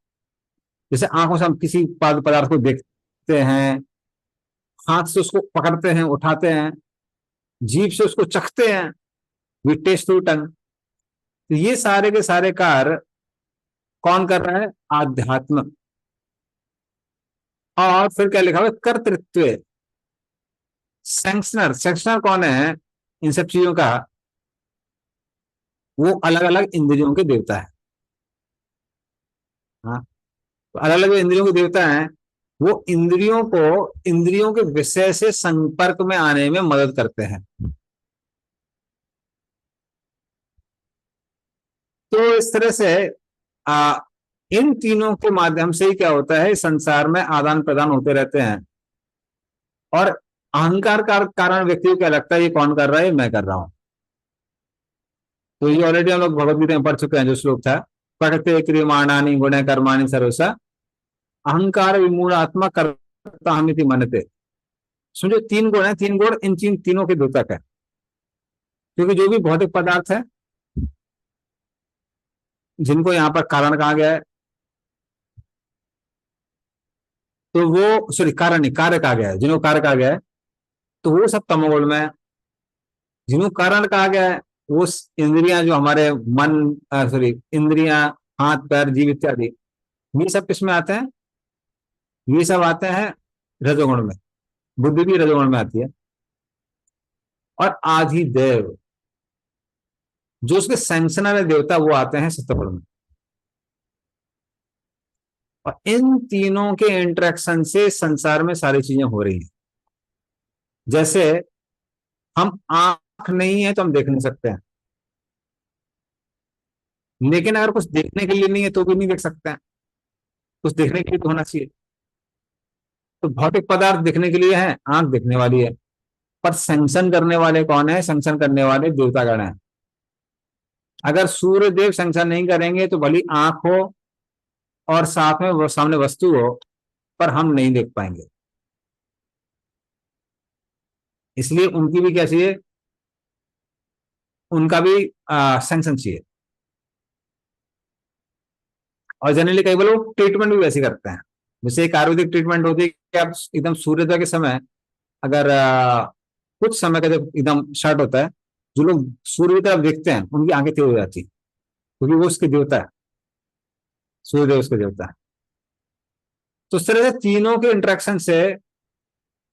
जैसे आंखों से हम किसी पदार्थ को देखते हैं, हाथ से उसको पकड़ते हैं, उठाते हैं, जीभ से उसको चखते हैं, वी टेस्ट थ्रू टंग। तो ये सारे के सारे कार्य कौन कर रहा है? आध्यात्म। और फिर क्या लिखा हुआ है? कर्तृत्व। सैंक्शनर, सैंक्शनर कौन है इन सब चीजों का? वो अलग अलग इंद्रियों के देवता है। हाँ, तो अलग अलग इंद्रियों के देवता हैं, वो इंद्रियों को इंद्रियों के विषय से संपर्क में आने में मदद करते हैं। तो इस तरह से इन तीनों के माध्यम से ही क्या होता है, संसार में आदान प्रदान होते रहते हैं। और अहंकार का कारण व्यक्ति को क्या लगता है, ये कौन कर रहा है, मैं कर रहा हूं। तो ये ऑलरेडी हम लोग भगवदगीता में पढ़ चुके हैं, जो श्लोक था, प्रकृति क्रियमाणानि गुणे कर्माणि सर्वसा अहंकार विमूढ़ आत्मा कर्ता हमिति मनते। समझो, तीन गुण है, तीन गुण इन तीनों के द्योतक है। क्योंकि जो भी भौतिक पदार्थ है, जिनको यहाँ पर कारण कहा गया है, तो वो सॉरी कारण नहीं, कार्य कहा गया है, जिनको कार्य कहा गया है, तो वो सब तमोगुण में है। जिनको कारण कहा गया है, वो इंद्रियां, जो हमारे मन, सॉरी इंद्रियां, हाथ पैर जीव इत्यादि, ये सब किस में आते हैं, ये सब आते हैं रजोगुण में। बुद्धि भी रजोगुण में आती है। और आधिदेव, जो उसके सैंक्शनर है देवता, वो आते हैं सत्वगुण में। और इन तीनों के इंटरेक्शन से संसार में सारी चीजें हो रही हैं। जैसे हम आंख नहीं है तो हम देख नहीं सकते हैं, लेकिन अगर कुछ देखने के लिए नहीं है तो भी नहीं देख सकते हैं। कुछ देखने के लिए तो होना चाहिए। तो भौतिक पदार्थ दिखने के लिए है, आंख दिखने वाली है, पर सैंक्शन करने वाले कौन है, सैंक्शन करने वाले देवतागण हैं। अगर सूर्य देव सैंक्शन नहीं करेंगे तो भली आंख हो और साथ में वो सामने वस्तु हो, पर हम नहीं देख पाएंगे। इसलिए उनकी भी क्या चाहिए, उनका भी सैंक्शन चाहिए। और जनरली कई लोग ट्रीटमेंट भी वैसे करते हैं। जैसे एक आयुर्वेदिक ट्रीटमेंट होती है कि आप एकदम सूर्योदय के समय, अगर कुछ समय का जब एकदम शॉर्ट होता है, जो लोग सूर्य की तरफ देखते हैं उनकी आंखें तेज हो जाती है, क्योंकि वो उसके देवता है, सूर्यदेव उसके देवता है। तो इस तरह से तीनों के इंटरेक्शन से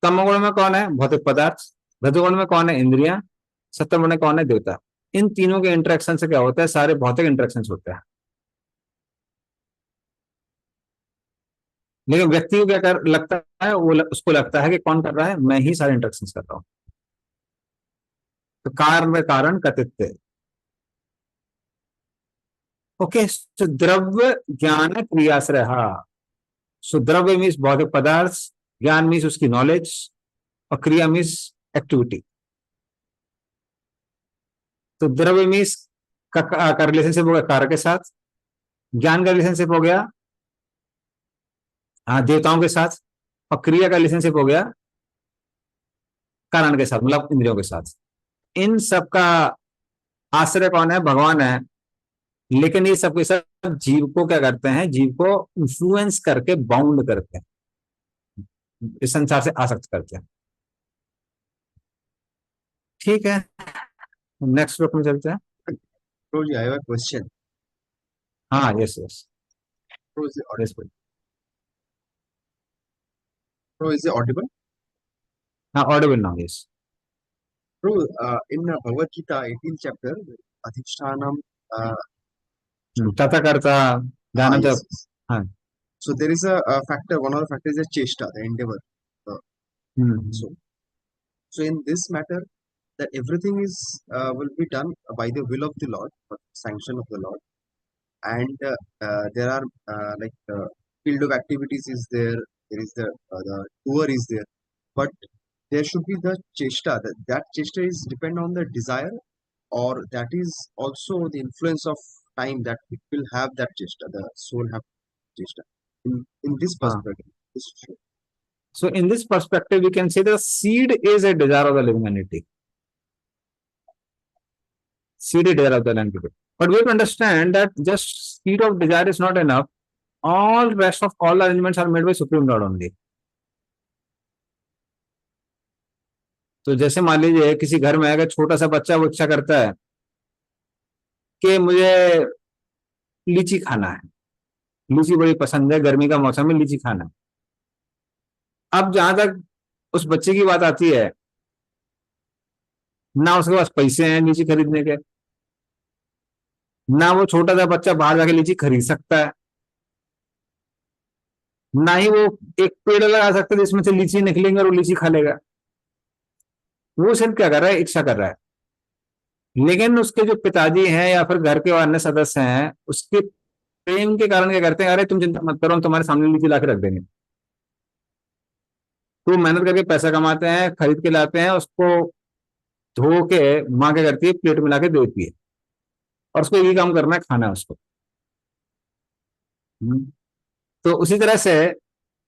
तमोगुण में कौन है, भौतिक पदार्थ, रजोगुण में कौन है, इंद्रियां, सत्वगुण में कौन है, देवता। इन तीनों के इंटरेक्शन से क्या होता है, सारे भौतिक इंटरेक्शन होते हैं। लेकिन व्यक्ति को क्या लगता है, वो उसको लगता है कि कौन कर रहा है, मैं ही सारे इंटरेक्शन कर रहा हूं। तो कारण कारण कतित्व। ओके, सो द्रव्य ज्ञान क्रियाश्रय। सो द्रव्य मीन्स भौतिक पदार्थ, ज्ञान मीन्स उसकी नॉलेज, और क्रिया मीन्स एक्टिविटी। तो द्रव्य मीन्स का रिलेशनशिप हो गया कार्य के साथ, ज्ञान का रिलेशनशिप हो गया देवताओं के साथ, और क्रिया का रिलेशनशिप हो गया कारण के साथ, मतलब इंद्रियों के साथ। इन सब का आश्रय कौन है, भगवान है। लेकिन ये सब के सब जीव को क्या करते हैं, जीव को इन्फ्लुएंस करके बाउंड करते हैं, इस संसार से आसक्त करते हैं। ठीक है, नेक्स्ट श्लोक में चलते हैं। Prabhuji, I have a question. हाँ, yes yes Prabhu, yes. is it audible? हाँ, Audible now, yes. Prabhu, in Bhagavad Gita, 18th chapter, Adhishtanam. तथा करता ध्यान। Yes. हाँ। So there is a factor. One of the factors is cheshta, the endeavor. So in this matter, that everything is will be done by the will of the Lord, or sanction of the Lord, and there are field of activities is there. There is the doer is there, but there should be the cheshta. That cheshta is depend on the desire, or that is also the influence of time that it will have that cheshta. The soul have cheshta. In this perspective, this is true. So in this perspective, we can say the seed is a desire of the living entity. Seed is desire of the living entity. But we have to understand that just seed of desire is not enough. All rest of all arrangements are made by Supreme Lord only. तो जैसे मान लीजिए किसी घर में अगर छोटा सा बच्चा वो इच्छा करता है कि मुझे लीची खाना है, लीची बड़ी पसंद है, गर्मी का मौसम में लीची खाना है। अब जहां तक उस बच्चे की बात आती है, ना उसके पास पैसे हैं लीची खरीदने के, ना वो छोटा सा बच्चा बाहर जाके लीची खरीद सकता है, ना ही वो एक पेड़ लगा सकता है जिसमें से लीची निकलेंगे और वो लीची खा लेगा। वो सिर्फ क्या कर रहा है, इच्छा कर रहा है। लेकिन उसके जो पिताजी हैं या फिर घर के अन्य सदस्य हैं, उसके प्रेम के कारण क्या करते हैं, अरे तुम चिंता मत करो, हम तुम्हारे सामने लीची ला के रख देंगे। तो मेहनत करके पैसा कमाते हैं, खरीद के लाते हैं, उसको धो के माँ क्या करती है, प्लेट में ला के देती है, और उसको यही काम करना है, खाना है उसको। हम्म। तो उसी तरह से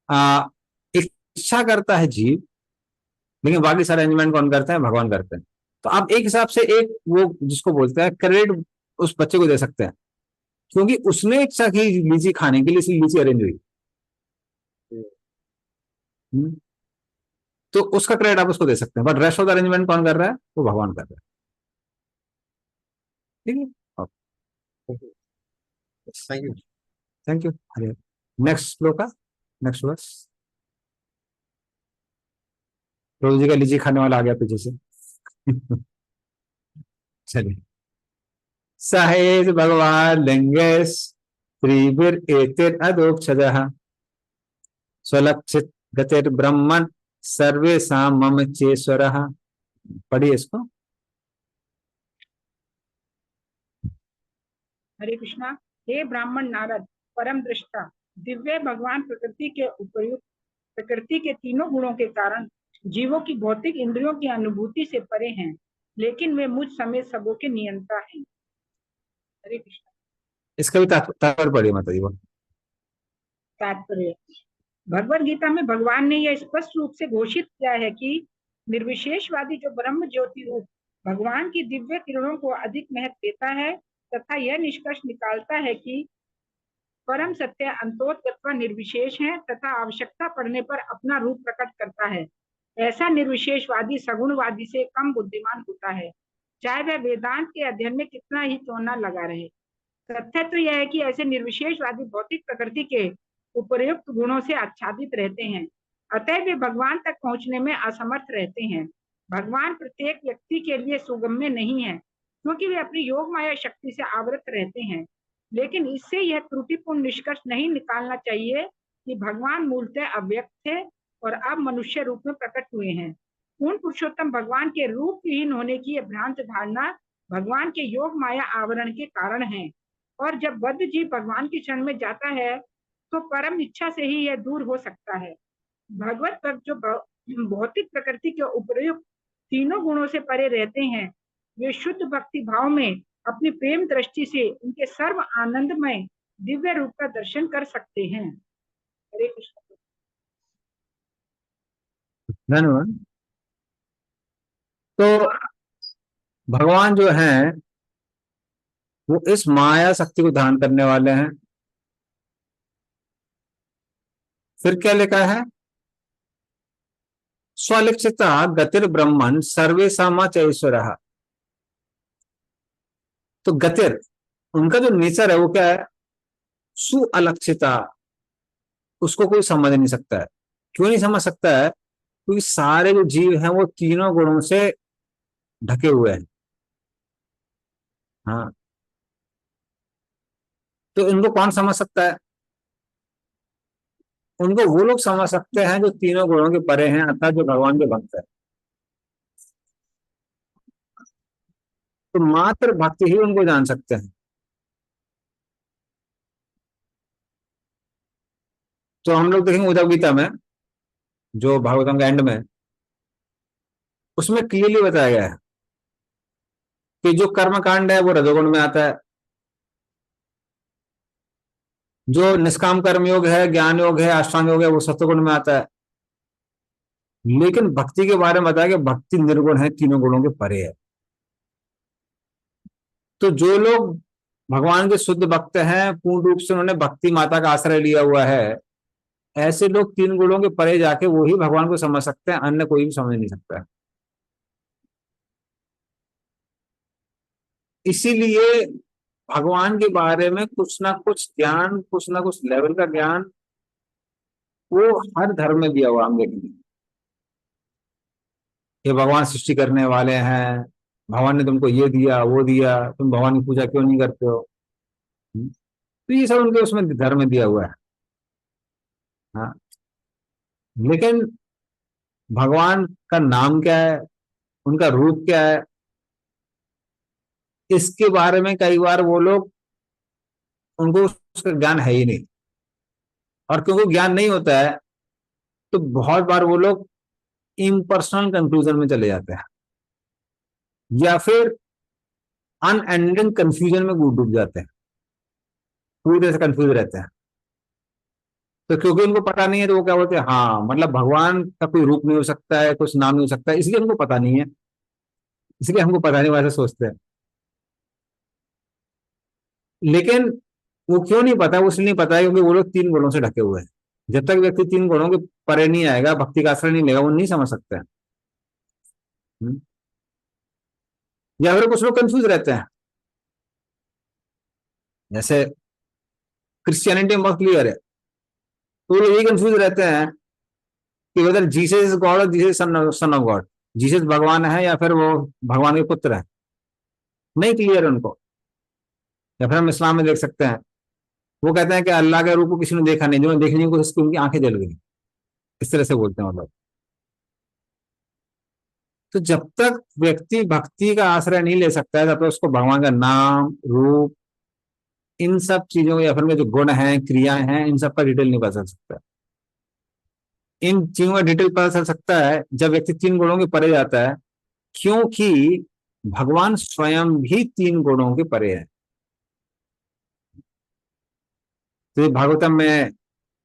आ, इच्छा करता है जीव, लेकिन बाकी सारे अरेंजमेंट कौन करते हैं, भगवान करते हैं। तो आप एक हिसाब से एक वो जिसको बोलते हैं क्रेडिट उस बच्चे को दे सकते हैं, क्योंकि उसने इच्छा की लीची खाने के लिए, इसलिए लीची अरेंज हुई। हम्म। तो उसका क्रेडिट आप उसको दे सकते हैं, but rest of the arrangement कौन कर रहा है, वो भगवान कर रहा है। ठीक है, Thank you. Thank you. Hare, next shloka, next verse. प्रभु जी का लीची खाने वाला आ गया पीछे से। चलिए। सहेज भगवान लिंगेश त्रिभिर एतिर अदोक्षजः स्वलक्षित गतिर ब्रह्मन सर्वेषां मम चेश्वरः। पढ़िए इसको। हरे कृष्णा। हे ब्राह्मण नारद, परम दृष्टा, दिव्य भगवान प्रकृति के उपयुक्त, प्रकृति के तीनों गुणों के कारण जीवों की भौतिक इंद्रियों की अनुभूति से परे हैं, लेकिन वे मुझ समेत सबों के नियंता हैं। हरे कृष्णा। इसका भी तात्पर्य पढ़िए माता जी वो। तात्पर्य, भगवद गीता में भगवान ने यह स्पष्ट रूप से घोषित किया है कि निर्विशेषवादी जो ब्रह्म ज्योति रूप भगवान की दिव्य किरणों को अधिक महत्व देता है तथा यह निष्कर्ष निकालता है कि परम सत्य अंतोतत्व निर्विशेष है तथा आवश्यकता पड़ने पर अपना रूप प्रकट करता है, ऐसा निर्विशेषवादी सगुणवादी से कम बुद्धिमान होता है, चाहे वह वेदांत के अध्ययन में कितना ही क्यों न लगा रहे। तथ्य तो यह है कि ऐसे निर्विशेषवादी भौतिक प्रकृति के उपर्युक्त गुणों से आच्छादित रहते हैं, अतः वे भगवान तक पहुंचने में असमर्थ रहते हैं। भगवान प्रत्येक व्यक्ति के लिए सुगम्य नहीं है, क्योंकि वे अपनी योग माया शक्ति से आवृत रहते हैं, लेकिन इससे यह त्रुटिपूर्ण निष्कर्ष नहीं निकालना चाहिए कि भगवान मूलतः अव्यक्त थे और अब मनुष्य रूप में प्रकट हुए हैं। पूर्ण पुरुषोत्तम भगवान के रूपहीन होने की यह भ्रांत धारणा भगवान के योग माया आवरण के कारण है, और जब बद्ध जीव भगवान की शरण में जाता है तो परम इच्छा से ही यह दूर हो सकता है। भगवत भक्त जो भौतिक प्रकृति के उपयुक्त तीनों गुणों से परे रहते हैं, वे शुद्ध भक्ति भाव में अपनी प्रेम दृष्टि से उनके सर्व आनंदमय दिव्य रूप का दर्शन कर सकते हैं। हरे कृष्ण। धन्यवाद। तो भगवान जो हैं वो इस माया शक्ति को धारण करने वाले हैं। फिर क्या लिखा है, स्वलिक्षिता गतिर ब्रह्मन सर्वेषां चैश्वरः। तो गतिर उनका जो नेचर है वो क्या है, सुअलक्षिता, उसको कोई समझ नहीं सकता है। क्यों नहीं समझ सकता है, क्योंकि सारे जो जीव हैं वो तीनों गुणों से ढके हुए हैं। हाँ, तो इनको कौन समझ सकता है, उनको वो लोग समझ सकते हैं जो तीनों गुणों के परे हैं, अर्थात जो भगवान के भक्त है। तो मात्र भक्ति ही उनको जान सकते हैं। तो हम लोग देखेंगे उद्धव गीता में, जो भागवतम के एंड में, उसमें क्लियरली बताया गया है कि जो कर्म कांड है वो रजोगुण में आता है, जो निष्काम कर्म योग है, ज्ञान योग है, अष्टांग योग है, वो सत्वगुण में आता है। लेकिन भक्ति के बारे में बताया कि भक्ति निर्गुण है, तीनों गुणों के परे है। तो जो लोग भगवान के शुद्ध भक्त हैं, पूर्ण रूप से उन्होंने भक्ति माता का आश्रय लिया हुआ है, ऐसे लोग तीन गुणों के परे जाके वो ही भगवान को समझ सकते हैं, अन्य कोई भी समझ नहीं सकता है। इसीलिए भगवान के बारे में कुछ ना कुछ ज्ञान, कुछ ना कुछ लेवल का ज्ञान वो हर धर्म में दिया हुआ हम देखेंगे। ये भगवान सृष्टि करने वाले हैं, भगवान ने तुमको ये दिया वो दिया, तुम भगवान की पूजा क्यों नहीं करते हो। तो ये सब उनके उसमें धर्म में दिया हुआ है। हाँ, लेकिन भगवान का नाम क्या है, उनका रूप क्या है, इसके बारे में कई बार वो लोग, उनको उसका ज्ञान है ही नहीं, और क्योंकि ज्ञान नहीं होता है तो बहुत बार वो लोग इम्पर्सनल कंक्लूजन में चले जाते हैं, या फिर अनएंडिंग कंफ्यूजन में डूब जाते हैं, पूरी तरह से कंफ्यूज रहते हैं। तो क्योंकि उनको पता नहीं है तो वो क्या बोलते हैं, हाँ मतलब भगवान का कोई रूप नहीं हो सकता है, कुछ नाम नहीं हो सकता है, इसलिए हमको पता नहीं है, इसलिए हमको पता नहीं, वैसे सोचते हैं। लेकिन वो क्यों नहीं पता, वो इसलिए नहीं पता है क्योंकि वो लोग तीन गुणों से ढके हुए हैं। जब तक व्यक्ति तीन गुणों के परे नहीं आएगा, भक्ति का आश्रय नहीं लेगा, वो नहीं समझ सकते हैं। या फिर कुछ लोग कंफ्यूज रहते हैं, जैसे क्रिश्चियनिटी में बहुत क्लियर है, तो वो लोग यही कंफ्यूज रहते हैं कि वेदर जीसस इज गॉड और Jesus son of God, Jesus भगवान है या फिर वो भगवान के पुत्र है, नहीं क्लियर है उनको। या फिर हम इस्लाम में देख सकते हैं, वो कहते हैं कि अल्लाह के रूप को किसी ने देखा नहीं, जिन्होंने देखने की कोशिश की उनकी आंखें जल गई, इस तरह से बोलते हैं वो लोग। तो जब तक व्यक्ति भक्ति का आश्रय नहीं ले सकता है, तब तक उसको भगवान का नाम, रूप, इन सब चीजों या फिर में जो गुण हैं, क्रियाएं हैं, इन सब का डिटेल नहीं पता चल सकता। इन चीजों का डिटेल पता चल सकता है जब व्यक्ति तीन गुणों के परे जाता है, क्योंकि भगवान स्वयं भी तीन गुणों के परे है। तो ये भागवतम में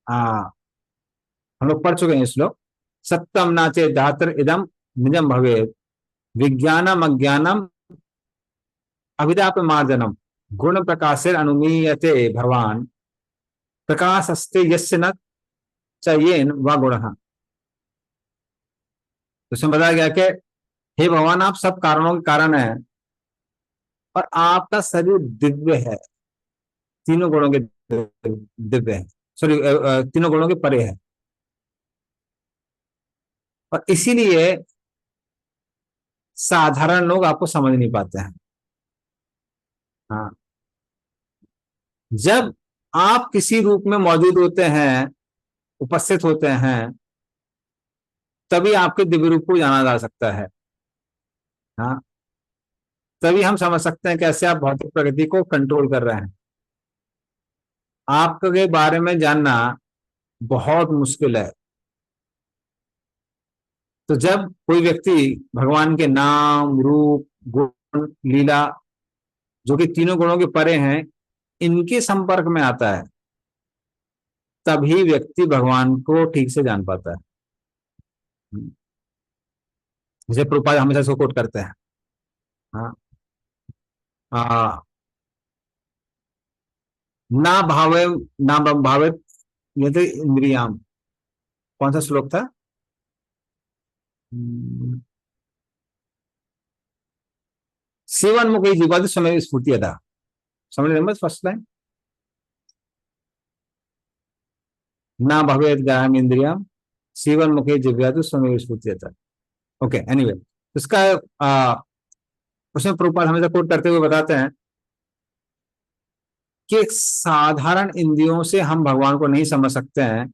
हम लोग पढ़ चुके हैं श्लोक, सत्यम नाचे धातर इदम निजम भवे, विज्ञानम अज्ञानम अभिदाप मार्जनम, गुण प्रकाशेर अनुमीयते भगवान, प्रकाशस्ते यस्य न चयेन व गुणः। तो उसमें बताया गया कि हे भगवान, आप सब कारणों के कारण हैं और आपका शरीर दिव्य है, तीनों गुणों के दिव्य है, सॉरी तीनों गुणों के परे है, और इसीलिए साधारण लोग आपको समझ नहीं पाते हैं। हाँ, जब आप किसी रूप में मौजूद होते हैं, उपस्थित होते हैं, तभी आपके दिव्य रूप को जाना जा सकता है। हाँ, तभी हम समझ सकते हैं कैसे आप भौतिक प्रगति को कंट्रोल कर रहे हैं। आपके बारे में जानना बहुत मुश्किल है। तो जब कोई व्यक्ति भगवान के नाम, रूप, गुण, लीला, जो कि तीनों गुणों के परे हैं, इनके संपर्क में आता है, तभी व्यक्ति भगवान को ठीक से जान पाता है। जैसे प्रभुपाद हमेशा इसको कोट करते हैं। हाँ, ना भावे ना भावित यदि इंद्रियाम, कौन सा श्लोक था? सेवन मुख जीवादि समय स्फूर्ति था, समझ रहे फर्स्ट लाइन, ना भवेद गायम इंद्रियाम सेवन मुखे जिव्यादि समय स्फूर्ति था। ओके, एनीवे, इसका उसमें प्रभुपाद हमेशा कोट करते हुए बताते हैं कि साधारण इंद्रियों से हम भगवान को नहीं समझ सकते हैं,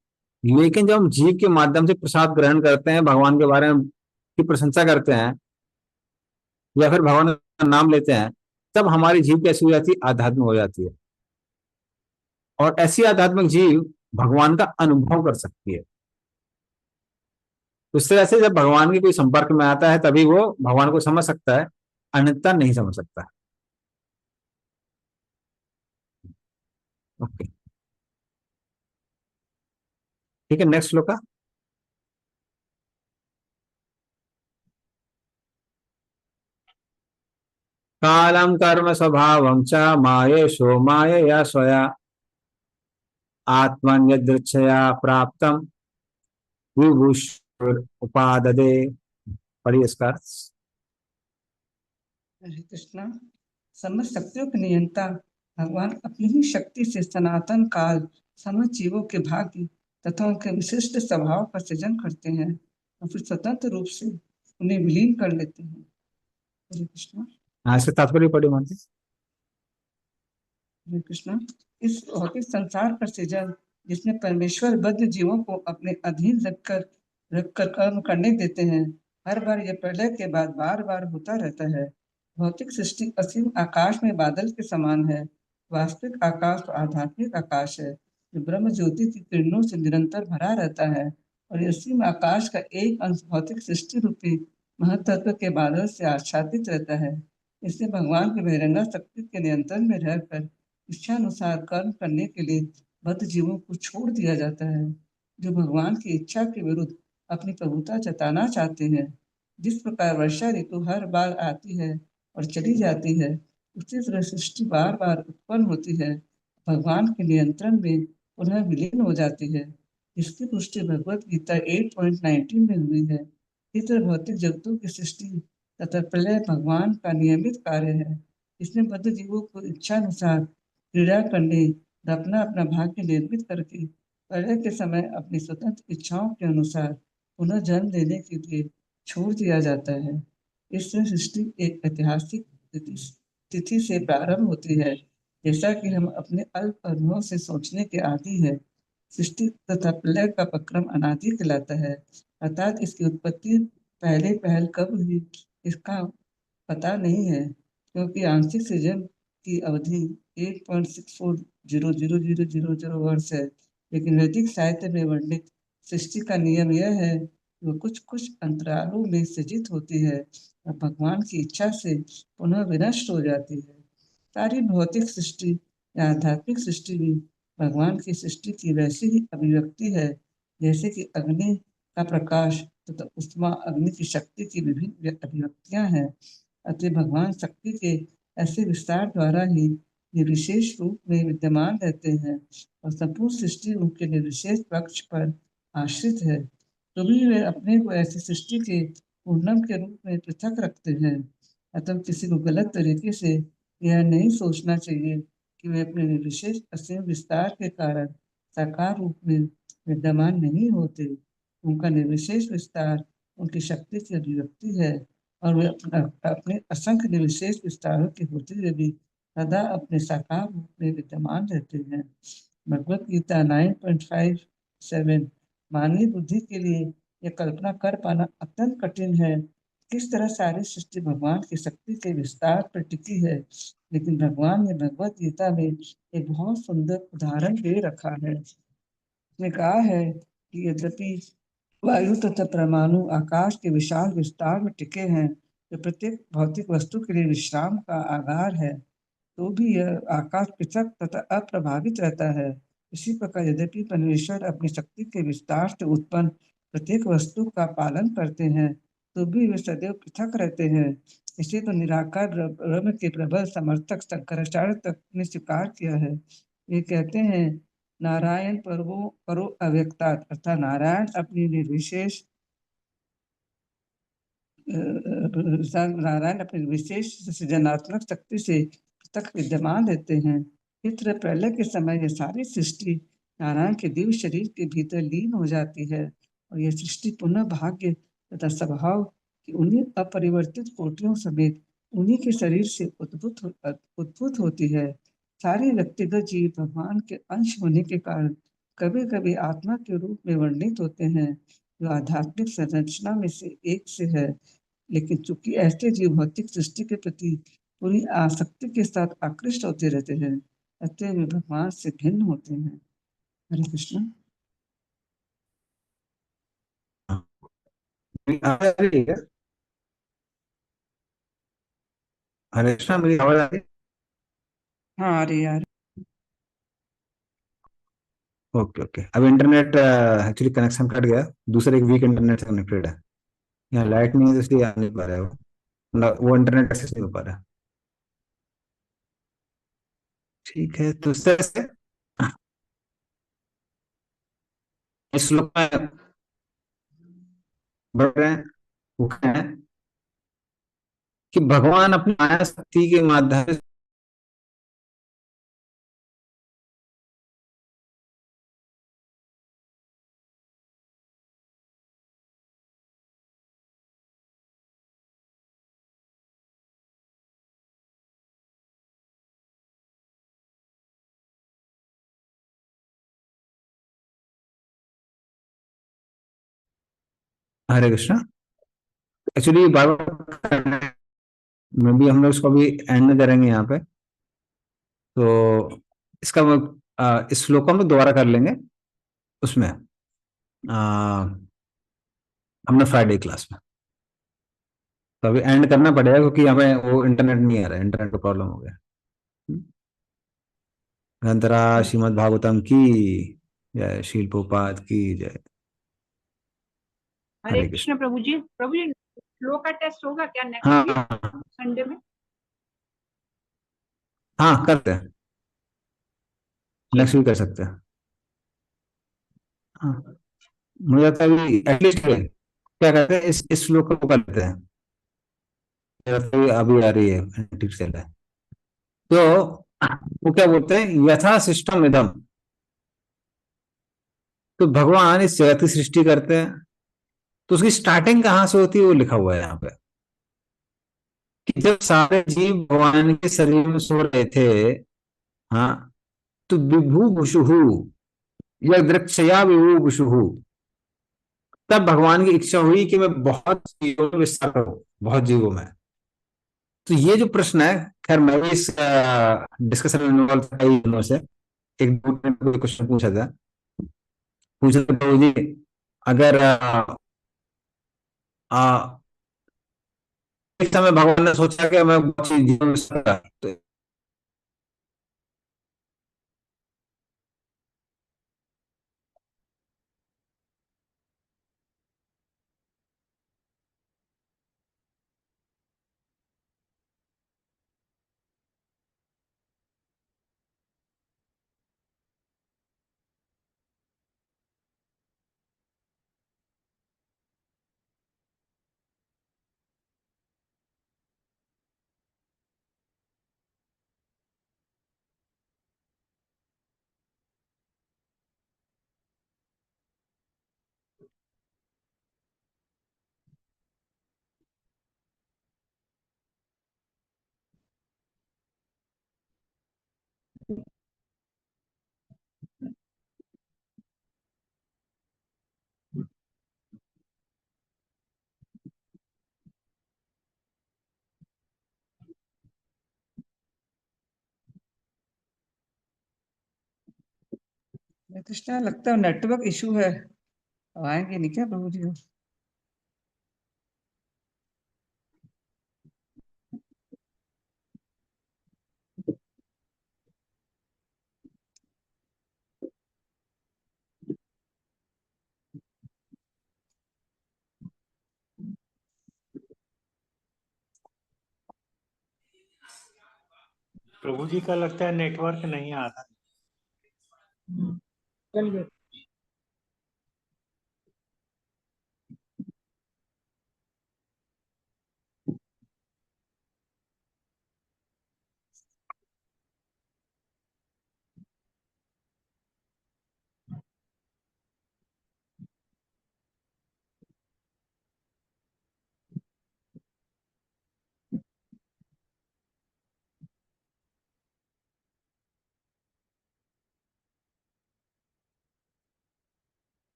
लेकिन जब हम जीव के माध्यम से प्रसाद ग्रहण करते हैं, भगवान के बारे में की प्रशंसा करते हैं या फिर भगवान का नाम लेते हैं, तब हमारी जीव कैसी हो जाती है? आध्यात्मिक हो जाती है, और ऐसी आध्यात्मिक जीव भगवान का अनुभव कर सकती है। उस तरह से जब भगवान के कोई संपर्क में आता है तभी वो भगवान को समझ सकता है, अन्यथा नहीं समझ सकता। ओके, ठीक है, नेक्स्ट श्लोक। कालम कर्म स्वभावं च मायेशो मायया स्वया, आत्मन्यदृच्छया प्राप्तम विभूषुर उपाददे। पढ़िए इसका अर्थ। हरे कृष्णा। समस्त शक्तियों के नियंता भगवान अपनी ही शक्ति से सनातन काल समस्त जीवों के भाग्य तथा उनके विशिष्ट स्वभाव का सृजन करते हैं और फिर स्वतंत्र रूप से उन्हें विलीन कर लेते हैं। हरे कृष्णा। हाँ, इसका तात्पर्य पढ़िए मानते। हरे कृष्णा। इस भौतिक संसार का सृजन जिसमें परमेश्वर बद्ध जीवों को अपने अधीन रखकर कर्म करने देते हैं, हर बार यह प्रलय के बाद बार बार होता रहता है। भौतिक सृष्टि असीम आकाश में बादल के समान है। वास्तविक आकाश तो आध्यात्मिक आकाश है, जो ब्रह्म ज्योति की किरणों से निरंतर भरा रहता है, और असीम आकाश का एक अंश भौतिक सृष्टि रूपी महतत्व के बादल से आच्छादित रहता है। इससे भगवान की बहिरंगा शक्ति के नियंत्रण में रहकर इच्छानुसार कर्म करने के लिए बद्ध जीवों को छोड़ दिया जाता है। जो भगवान की इच्छा के विरुद्ध अपनी प्रभुता जताना चाहते हैं, जिस प्रकार वर्षा ऋतु हर बार आती है और चली जाती है, उसी तरह सृष्टि बार बार उत्पन्न होती है, भगवान के नियंत्रण में पुनः विलीन हो जाती है। इसकी पुष्टि भगवत गीता 8.19 में हुई है। इस तरह भौतिक जगतों की सृष्टि तथा प्रलय भगवान का नियमित कार्य है। इसमें बद्ध जीवों को इच्छानुसार क्रीड़ा करने और अपना अपना भाग्य निर्मित करके प्रलय के समय अपनी स्वतंत्र इच्छाओं के अनुसार पुनः जन्म देने के लिए छोड़ दिया जाता है। इससे सृष्टि एक ऐतिहासिक तिथि से प्रारंभ होती है, जैसा कि हम अपने अल्प अनुभव से सोचने के आदी है। सृष्टि तथा प्रलय का प्रक्रम अनादि कहलाता है, अर्थात इसकी उत्पत्ति पहले पहल कब हुई इसका पता नहीं है, क्योंकि आंशिक सृजन की अवधि 8.640000 वर्ष है। लेकिन वैदिक साहित्य में वर्णित सृष्टि का नियम यह है कि वो कुछ कुछ अंतरालों में सृजित होती है और भगवान की इच्छा से पुनः विनष्ट हो जाती है। सारी भौतिक सृष्टि या आध्यात्मिक सृष्टि भी भगवान की सृष्टि की वैसी ही अभिव्यक्ति है, जैसे कि अग्नि का प्रकाश तथा उष्मा अग्नि की शक्ति की विभिन्न अभिव्यक्तियां हैं। अतः भगवान शक्ति के ऐसे विस्तार द्वारा ही ये विशेष रूप में विद्यमान रहते हैं और संपूर्ण सृष्टि उनके निर्विशेष पक्ष पर आश्रित है। तो भी वे अपने को ऐसी सृष्टि के पूर्णम के रूप में पृथक रखते हैं। अतः किसी को गलत तरीके से यह नहीं सोचना चाहिए कि वे अपने निर्विशेष असीम विस्तार के कारण साकार रूप में विद्यमान नहीं होते। उनका निर्विशेष विस्तार उनकी शक्ति की अभिव्यक्ति है और वे अपने असंख्य निर्विशेष विस्तारों के होते हुए भी सदा अपने साकार रूप में विद्यमान रहते हैं। भगवत गीता 9.57 मानवीय बुद्धि के लिए यह कल्पना कर पाना अत्यंत कठिन है, किस तरह सारी सृष्टि भगवान की शक्ति के विस्तार पर टिकी है। लेकिन भगवान ने भगवत गीता में एक बहुत सुंदर उदाहरण दे रखा है। उसने कहा है कि यद्यपि वायु तथा परमाणु आकाश के विशाल विस्तार में टिके हैं, जो प्रत्येक भौतिक वस्तु के लिए विश्राम का आधार है, तो भी यह आकाश पृथक तथा अप्रभावित रहता है। इसी प्रकार यद्यपि परमेश्वर अपनी शक्ति के विस्तार से उत्पन्न प्रत्येक वस्तु का पालन करते हैं, तो भी वे सदैव पृथक रहते हैं। इसे तो निराकार ब्रह्म के प्रबल समर्थक शंकराचार्य तक ने स्वीकार किया है। ये कहते हैं, नारायण परो अव्यक्तात्, अर्थात नारायण अपनी निर्विशेष नारायण अपनी विशेष सृजनात्मक शक्ति से तक विद्यमान रहते हैं। इस तरह प्रलय के समय यह सारी सृष्टि नारायण के दिव्य शरीर के भीतर लीन हो जाती है और यह सृष्टि पुनः भाग्य तथा स्वभाव की उन्हीं अपरिवर्तित कोटियों समेत उन्हीं के शरीर से उद्भूत होती है। सारे व्यक्तिगत जीव भगवान के अंश होने के कारण कभी कभी आत्मा के रूप में वर्णित होते हैं, जो आध्यात्मिक संरचना में से एक से है। लेकिन चूंकि ऐसे जीव भौतिक सृष्टि के प्रति पूरी आसक्ति के साथ आकृष्ट होते रहते हैं, अतः वे भगवान से भिन्न होते हैं। हरे कृष्ण। आवाज आ रही है क्या? हरे कृष्णा, मेरी आवाज आ रही है? हाँ अरे यार, ओके ओके। अब इंटरनेट एक्चुअली कनेक्शन कट गया, दूसरे एक वीक इंटरनेट से कनेक्टेड है। यहाँ लाइट नहीं है तो इसलिए आ नहीं पा रहा है वो इंटरनेट एक्सेस नहीं हो पा रहा है। ठीक है, तो इस तरह से इस श्लोक में बढ़ रहे हैं, वो कह रहे हैं कि भगवान अपनी माया शक्ति के माध्यम से हरे कृष्णा। एक्चुअली बार बार में भी हम लोग इसको अभी एंड में करेंगे यहाँ पे। तो इसका इस श्लोक को हम लोग दोबारा कर लेंगे उसमें हमने फ्राइडे क्लास में। तो अभी एंड करना पड़ेगा क्योंकि यहाँ पे वो इंटरनेट नहीं आ रहा है, इंटरनेट का प्रॉब्लम हो गया। ग्रंथरा श्रीमद् भागवतम की जय, शील प्रभुपाद की जय। हरे हरे कृष्ण प्रभु जी। प्रभु जी, श्लोक का टेस्ट होगा क्या नेक्स्ट वीक हाँ संडे में? हाँ करते हैं, नेक्स्ट वीक कर सकते हैं। हाँ मुझे लगता है अभी एटलीस्ट क्या कहते हैं इस श्लोक को कर लेते हैं। मुझे लगता है अभी आ रही है ठीक चल रहा है। तो वो क्या बोलते हैं, यथा सिस्टम इदम। तो भगवान इस जगत की सृष्टि करते हैं, तो उसकी स्टार्टिंग कहाँ से होती है वो लिखा हुआ है यहाँ पे कि जब सारे जीव भगवान के शरीर में सो रहे थे, हाँ, तो विभू भुषुहु या दृक्षया विभू भुषुहु, तब भगवान की इच्छा हुई कि मैं बहुत जीवों में विस्तार करूं, बहुत जीवों में। तो ये जो प्रश्न है, खैर मैं भी इस डिस्कशन में इन्वॉल्व था कई दिनों से। एक दूसरे ने कोई क्वेश्चन पूछा था प्रभु जी, अगर आ, इस समय भगवान ने सोचा कि मैं बहुत सी जीवन में विस्तार करूं, तो कृष्णा, लगता है नेटवर्क इशू है, आएंगे नहीं क्या प्रभु जी? प्रभु जी का लगता है नेटवर्क नहीं आ रहा। चलिए।